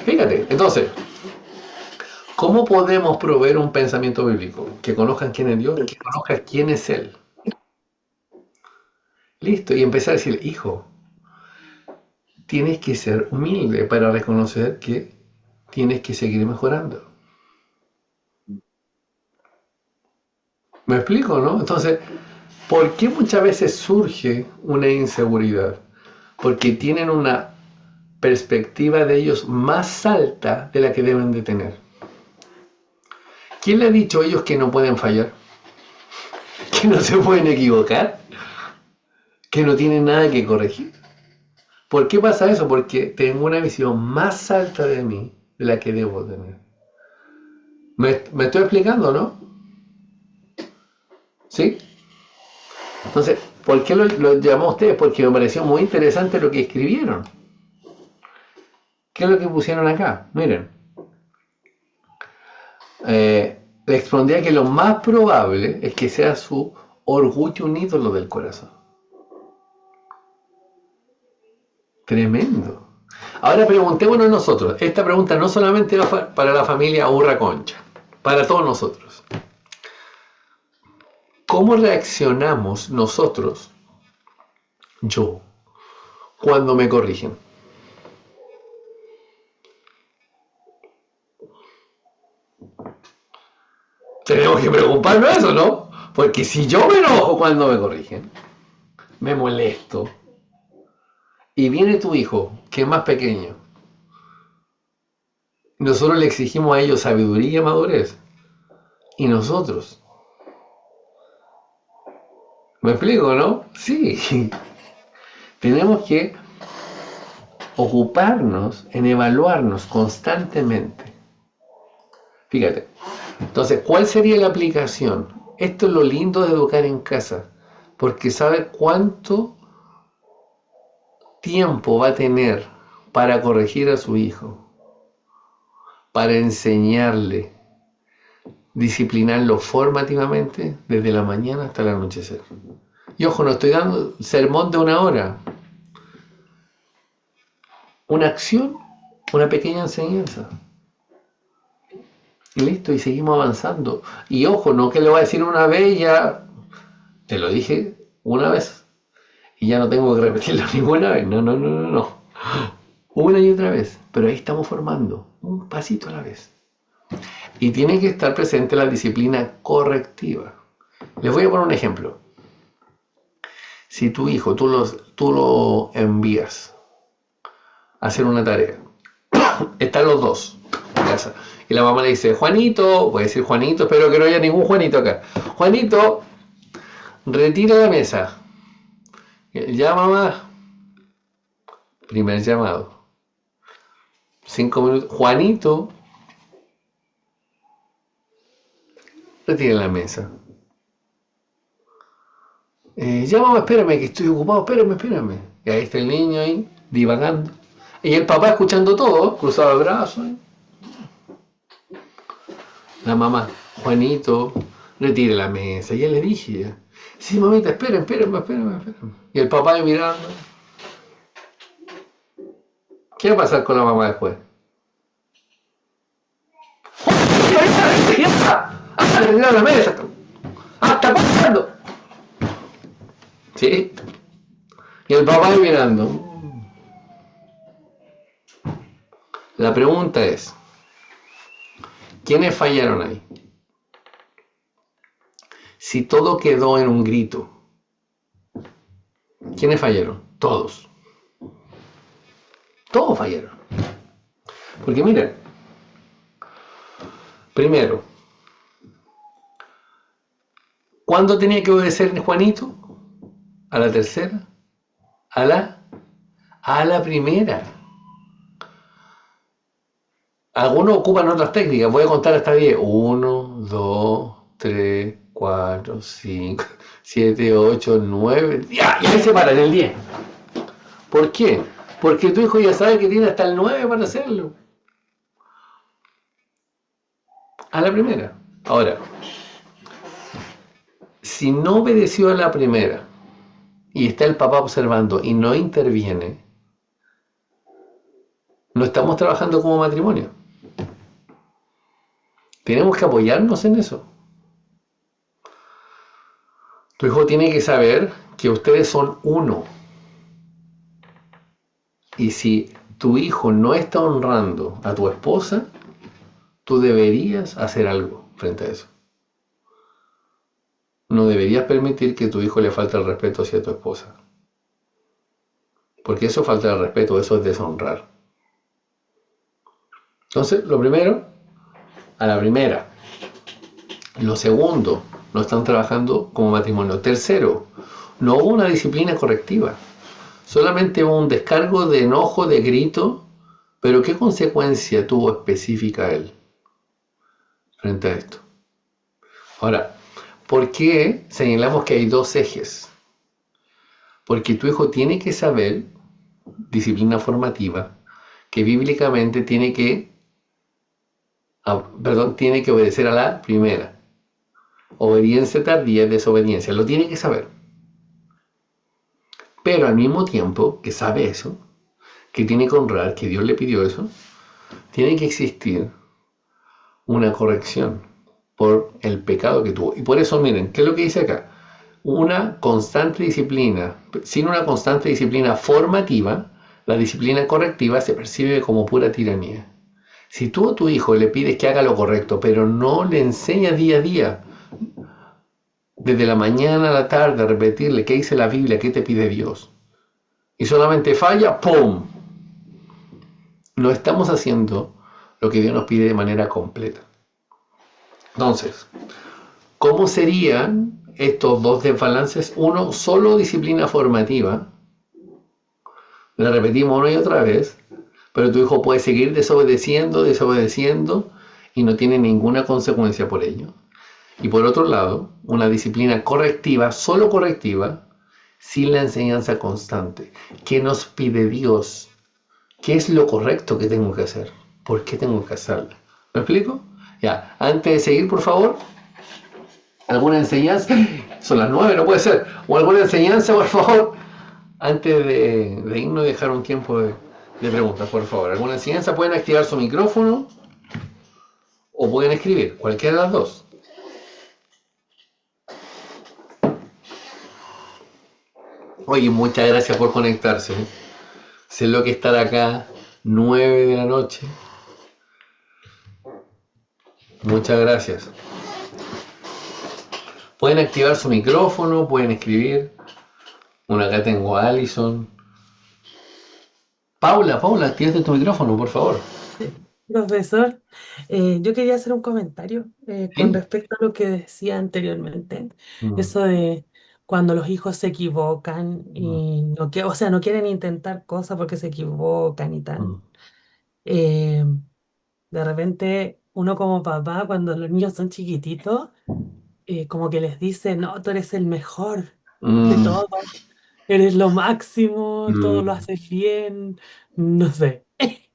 Fíjate, entonces, ¿cómo podemos proveer un pensamiento bíblico? Que conozcan quién es Dios, que conozcan quién es Él. Listo, y empezar a decir, hijo, tienes que ser humilde para reconocer que tienes que seguir mejorando. ¿Me explico, no? Entonces, ¿por qué muchas veces surge una inseguridad? Porque tienen una perspectiva de ellos más alta de la que deben de tener. ¿Quién le ha dicho a ellos que no pueden fallar? ¿Que no se pueden equivocar? ¿Que no tienen nada que corregir? ¿Por qué pasa eso? Porque tengo una visión más alta de mí de la que debo tener. ¿Me estoy explicando, no? ¿Sí? Entonces, ¿por qué lo llamó a ustedes? Porque me pareció muy interesante lo que escribieron. ¿Qué es lo que pusieron acá? Miren. Le expondría que lo más probable es que sea su orgullo un ídolo del corazón. Tremendo. Ahora preguntémonos nosotros. Esta pregunta no solamente va para la familia Urra Concha, para todos nosotros. ¿Cómo reaccionamos nosotros, yo, cuando me corrigen? Tenemos que preocuparnos de eso, ¿no? Porque si yo me enojo cuando me corrigen, me molesto, y viene tu hijo, que es más pequeño, nosotros le exigimos a ellos sabiduría y madurez, y nosotros, ¿me explico, no? Sí, tenemos que ocuparnos en evaluarnos constantemente. Fíjate, entonces, ¿cuál sería la aplicación? Esto es lo lindo de educar en casa, porque sabe cuánto tiempo va a tener para corregir a su hijo, para enseñarle, disciplinarlo formativamente desde la mañana hasta el anochecer. Y ojo, no estoy dando sermón de 1 hora. Una acción, una pequeña enseñanza. Y listo, y seguimos avanzando. Y ojo, no que le voy a decir una vez y ya, te lo dije una vez, y ya no tengo que repetirlo ninguna vez. No. Una y otra vez. Pero ahí estamos formando, un pasito a la vez. Y tiene que estar presente la disciplina correctiva. Les voy a poner un ejemplo. Si tu hijo, tú lo envías a hacer una tarea, están los dos en casa, y la mamá le dice, Juanito, voy a decir Juanito, espero que no haya ningún Juanito acá. Juanito, retira la mesa. Ya, mamá. Primer llamado. 5 minutos. Juanito, retira la mesa. Ya mamá, espérame, que estoy ocupado, espérame. Y ahí está el niño ahí, divagando. Y el papá escuchando todo, cruzado de brazos. La mamá, Juanito, retire la mesa. Ya le dije ya. Sí, mamita, espérame. Y el papá ahí mirando. ¿Qué va a pasar con la mamá después? ¡Ya está! ¡Hasta retirar la mesa! ¡Hasta pasando! ¿Sí? Y el papá ahí mirando. La pregunta es, ¿quiénes fallaron ahí? Si todo quedó en un grito, ¿quiénes fallaron? Todos. Todos fallaron. Porque miren, primero, ¿cuándo tenía que obedecer Juanito? ¿A la tercera? ¿A la primera? Algunos ocupan otras técnicas. Voy a contar hasta 10. 1, 2, 3, 4, 5, 7, 8, 9. ¡Ya! Y ahí se para en el 10. ¿Por qué? Porque tu hijo ya sabe que tiene hasta el 9 para hacerlo. A la primera. Ahora, si no obedeció a la primera y está el papá observando y no interviene, no estamos trabajando como matrimonio. Tenemos que apoyarnos en eso. Tu hijo tiene que saber que ustedes son uno. Y si tu hijo no está honrando a tu esposa, tú deberías hacer algo frente a eso. No deberías permitir que tu hijo le falte el respeto hacia tu esposa. Porque eso falta de respeto, eso es deshonrar. Entonces, lo primero, a la primera. Lo segundo, no están trabajando como matrimonio. Tercero, no hubo una disciplina correctiva. Solamente hubo un descargo de enojo, de grito, pero ¿qué consecuencia tuvo específica él frente a esto? Ahora, ¿por qué señalamos que hay dos ejes? Porque tu hijo tiene que saber, disciplina formativa, que bíblicamente tiene que obedecer a la primera. Obediencia tardía es desobediencia, lo tiene que saber. Pero al mismo tiempo que sabe eso, que tiene que honrar, que Dios le pidió eso, tiene que existir una corrección por el pecado que tuvo. Y por eso, miren, ¿qué es lo que dice acá? Una constante disciplina, sin una constante disciplina formativa, la disciplina correctiva se percibe como pura tiranía. Si tú a tu hijo le pides que haga lo correcto, pero no le enseñas día a día, desde la mañana a la tarde, a repetirle qué dice la Biblia, qué te pide Dios, y solamente falla, ¡pum! No estamos haciendo lo que Dios nos pide de manera completa. Entonces, ¿cómo serían estos dos desbalances? Uno, solo disciplina formativa. La repetimos una y otra vez, pero tu hijo puede seguir desobedeciendo, y no tiene ninguna consecuencia por ello. Y por otro lado, una disciplina correctiva, solo correctiva, sin la enseñanza constante. ¿Qué nos pide Dios? ¿Qué es lo correcto que tengo que hacer? ¿Por qué tengo que hacerlo? ¿Me explico? Ya, antes de seguir, por favor, ¿alguna enseñanza? Son las 9, no puede ser. ¿O alguna enseñanza, por favor? Antes de irnos, dejar un tiempo de preguntas, por favor. ¿Alguna enseñanza? Pueden activar su micrófono o pueden escribir, cualquiera de las dos. Oye, muchas gracias por conectarse. Sé lo que estar acá 9 de la noche. Muchas gracias. Pueden activar su micrófono, pueden escribir. Bueno, acá tengo a Alison. Paula, activate tu micrófono, por favor. Profesor, yo quería hacer un comentario con ¿Sí? respecto a lo que decía anteriormente, Mm, eso de cuando los hijos se equivocan mm, y o sea, no quieren intentar cosas porque se equivocan y tal. mm. Eh, de repente, uno como papá, cuando los niños son chiquititos, como que les dice, no, tú eres el mejor, de Mm, todo. Eres lo máximo, todo lo mm, haces bien, no sé,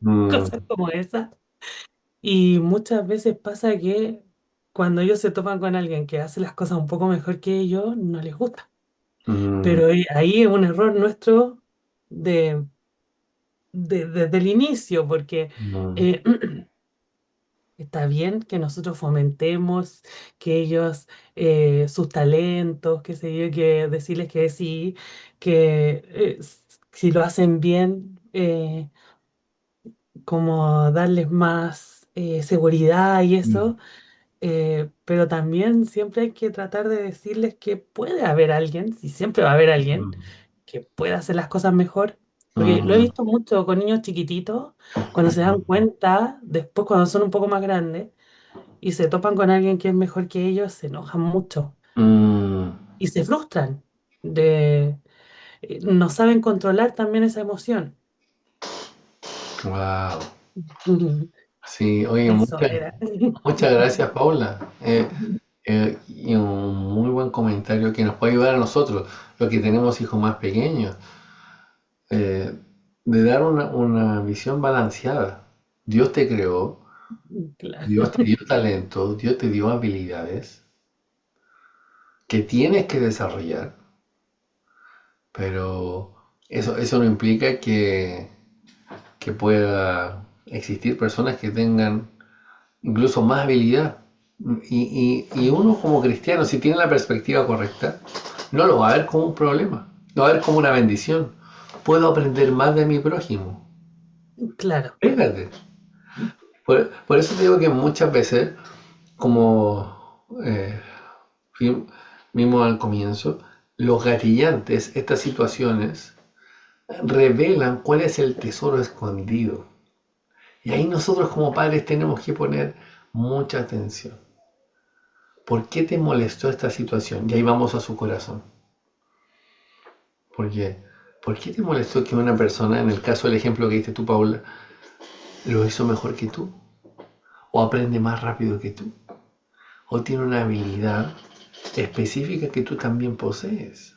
mm, cosas como esas. Y muchas veces pasa que cuando ellos se topan con alguien que hace las cosas un poco mejor que ellos, no les gusta. mm, Pero ahí es un error nuestro desde el inicio, porque mm, eh, está bien que nosotros fomentemos que ellos, sus talentos, qué sé yo, que decirles que sí, que si lo hacen bien, como darles más seguridad y mm, eso, pero también siempre hay que tratar de decirles que puede haber alguien, si siempre va a haber alguien, mm, que pueda hacer las cosas mejor. Porque lo he mm, visto mucho con niños chiquititos, cuando se dan mm, cuenta, después cuando son un poco más grandes, y se topan con alguien que es mejor que ellos, se enojan mucho mm. y se frustran. De, no saben controlar también esa emoción. Wow. Sí, oye, Eso era. muchas gracias, Paula. Y un muy buen comentario que nos puede ayudar a nosotros, los que tenemos hijos más pequeños, eh, de dar una visión balanceada. Dios te creó, Dios Claro, te dio talento, Dios te dio habilidades que tienes que desarrollar, pero eso no implica que pueda existir personas que tengan incluso más habilidad. Y uno como cristiano, si tiene la perspectiva correcta, no lo va a ver como un problema, lo va a ver como una bendición. Puedo aprender más de mi prójimo. claro. Fíjate. Por eso te digo que muchas veces, como vimos al comienzo, los gatillantes, estas situaciones, revelan cuál es el tesoro escondido. Y ahí nosotros como padres tenemos que poner mucha atención. ¿Por qué te molestó esta situación? Y ahí vamos a su corazón. Porque, ¿por qué te molestó que una persona, en el caso del ejemplo que diste tú, Paula, lo hizo mejor que tú? ¿O aprende más rápido que tú? ¿O tiene una habilidad específica que tú también posees?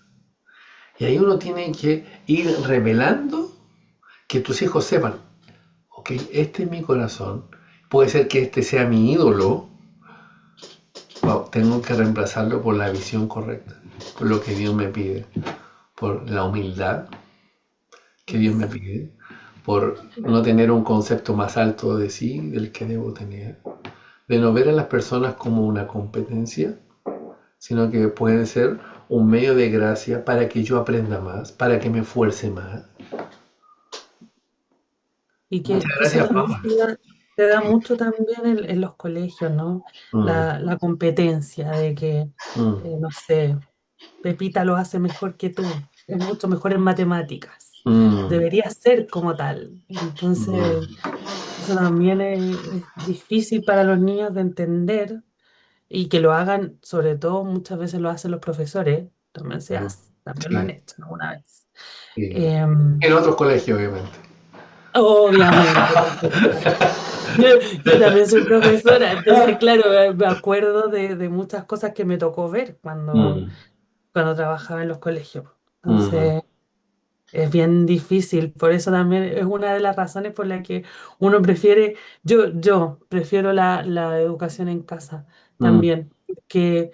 Y ahí uno tiene que ir revelando que tus hijos sepan, ok, este es mi corazón, puede ser que este sea mi ídolo, wow, tengo que reemplazarlo por la visión correcta, por lo que Dios me pide, por la humildad que Dios me Exacto. pide, por no tener un concepto más alto de sí del que debo tener, de no ver a las personas como una competencia, sino que pueden ser un medio de gracia para que yo aprenda más, para que me esfuerce más. Y Muchas que eso gracias, también Pablo. se da mucho también en los colegios, ¿no? Mm, La competencia de que, mm, no sé, Pepita lo hace mejor que tú, es mucho mejor en matemáticas, mm, debería ser como tal. Entonces, mm, eso también es difícil para los niños de entender y que lo hagan, sobre todo muchas veces lo hacen los profesores, también se mm. hace, también lo han Sí, hecho alguna vez. sí. Em, En otros colegios, obviamente. Obviamente, por supuesto. Yo, yo también soy profesora, entonces, claro, me acuerdo de muchas cosas que me tocó ver Mm, cuando trabajaba en los colegios. mm, Entonces, es bien difícil. Por eso también es una de las razones por las que uno prefiere, yo prefiero la educación en casa mm, también. Que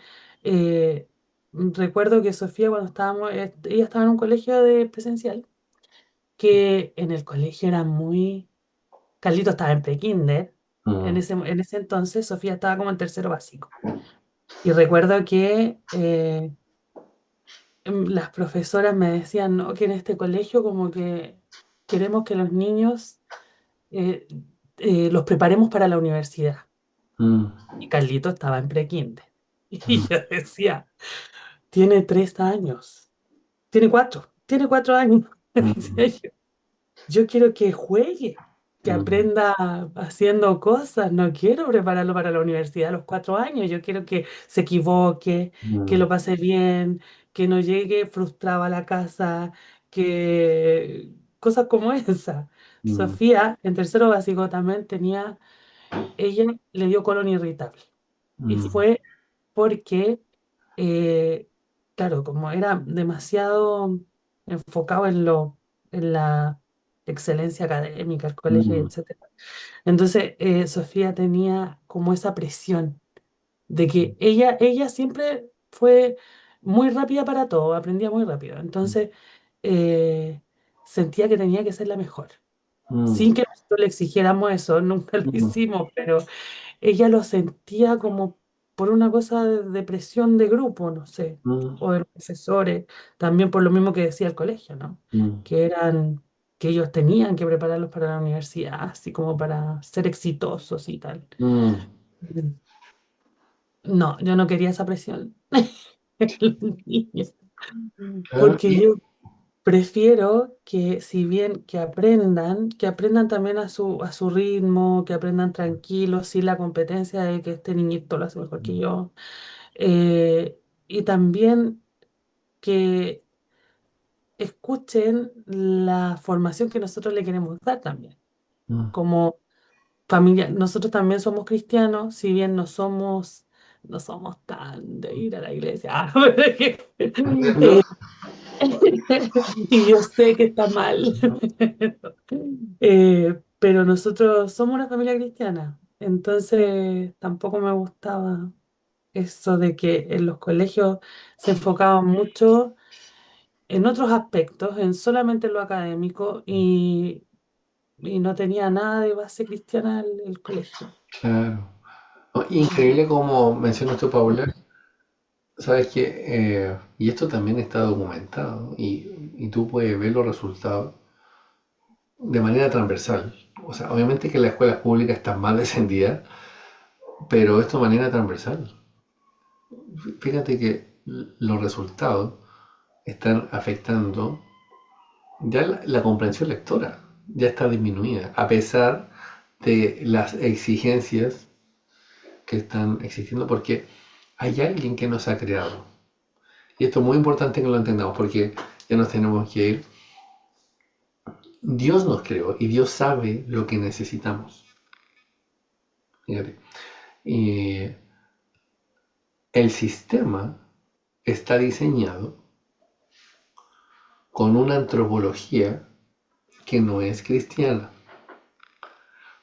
recuerdo que Sofía, cuando estábamos, ella estaba en un colegio de presencial, que en el colegio era muy Carlito estaba en prekinder. mm, En ese entonces Sofía estaba como en tercero básico. Y recuerdo que las profesoras me decían, no, que en este colegio como que queremos que los niños eh, los preparemos para la universidad. mm, Y Carlito estaba en prekinder. Y yo decía, tiene 3 años, tiene 4 años. Decía mm, yo. Yo quiero que juegue, que mm, aprenda haciendo cosas. No quiero prepararlo para la universidad a los 4 años. Yo quiero que se equivoque, que mm, lo pase bien, que no llegue frustrado a la casa, que cosas como esa. mm, Sofía, en tercero básico también ella le dio colon irritable. Y mm, fue porque eh, claro, como era demasiado enfocado en la excelencia académica, el colegio, Mm, etcétera. Entonces, Sofía tenía como esa presión de que ella siempre fue muy rápida para todo, aprendía muy rápido. Entonces, eh, sentía que tenía que ser la mejor. mm, Sin que nosotros le exigiéramos eso, nunca lo mm, hicimos, pero ella lo sentía como por una cosa de presión de grupo, no sé, mm, o de los profesores, también por lo mismo que decía el colegio, ¿no? mm, Que eran, que ellos tenían que prepararlos para la universidad, así como para ser exitosos y tal. mm. No, yo no quería esa presión en los niños, Claro, porque yo prefiero que si bien que aprendan también a su ritmo, que aprendan tranquilos, sin la competencia de que este niñito lo hace mejor que yo. Y también que escuchen la formación que nosotros le queremos dar también. mm. Como familia, nosotros también somos cristianos, si bien no somos tan de ir a la iglesia. Entiendo. Y yo sé que está mal. Pero nosotros somos una familia cristiana, entonces tampoco me gustaba eso de que en los colegios se enfocaban mucho en otros aspectos, en solamente lo académico y no tenía nada de base cristiana el colegio. Claro. No, Mm. increíble como mencionas tú, Paula. Sabes que, y esto también está documentado, y tú puedes ver los resultados de manera transversal. O sea, obviamente que las escuelas públicas están más descendidas, pero esto de manera transversal. Fíjate que los resultados están afectando ya la comprensión lectora, ya está disminuida, a pesar de las exigencias que están existiendo, porque hay alguien que nos ha creado. Y esto es muy importante que lo entendamos, porque ya nos tenemos que ir. Dios nos creó y Dios sabe lo que necesitamos. Fíjate. Y el sistema está diseñado con una antropología que no es cristiana,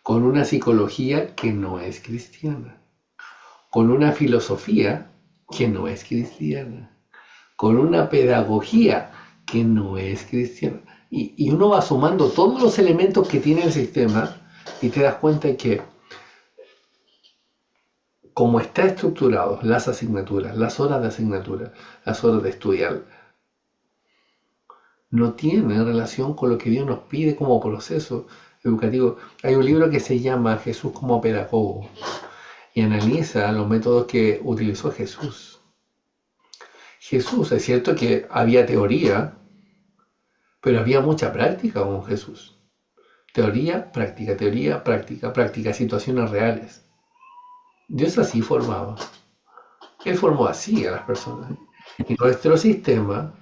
con una psicología que no es cristiana, con una filosofía que no es cristiana, con una pedagogía que no es cristiana. Y uno va sumando todos los elementos que tiene el sistema y te das cuenta que como está estructurado las asignaturas, las horas de asignatura, las horas de estudiar, no tiene relación con lo que Dios nos pide como proceso educativo. Hay un libro que se llama Jesús como pedagogo y analiza los métodos que utilizó Jesús. Jesús, es cierto que había teoría, pero había mucha práctica con Jesús. Teoría, práctica, práctica, situaciones reales. Dios así formaba. Él formó así a las personas. Y nuestro sistema,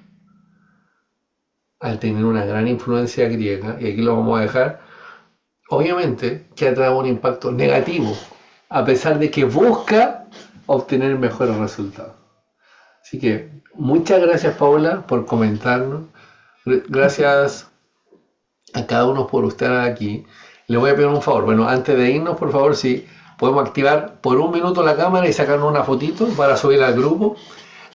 al tener una gran influencia griega, y aquí lo vamos a dejar, obviamente que ha traído un impacto negativo, a pesar de que busca obtener mejores resultados. Así que muchas gracias, Paula, por comentarnos. Gracias a cada uno por estar aquí. Le voy a pedir un favor. Bueno, antes de irnos, por favor, si podemos activar por un minuto la cámara y sacarnos una fotito para subir al grupo.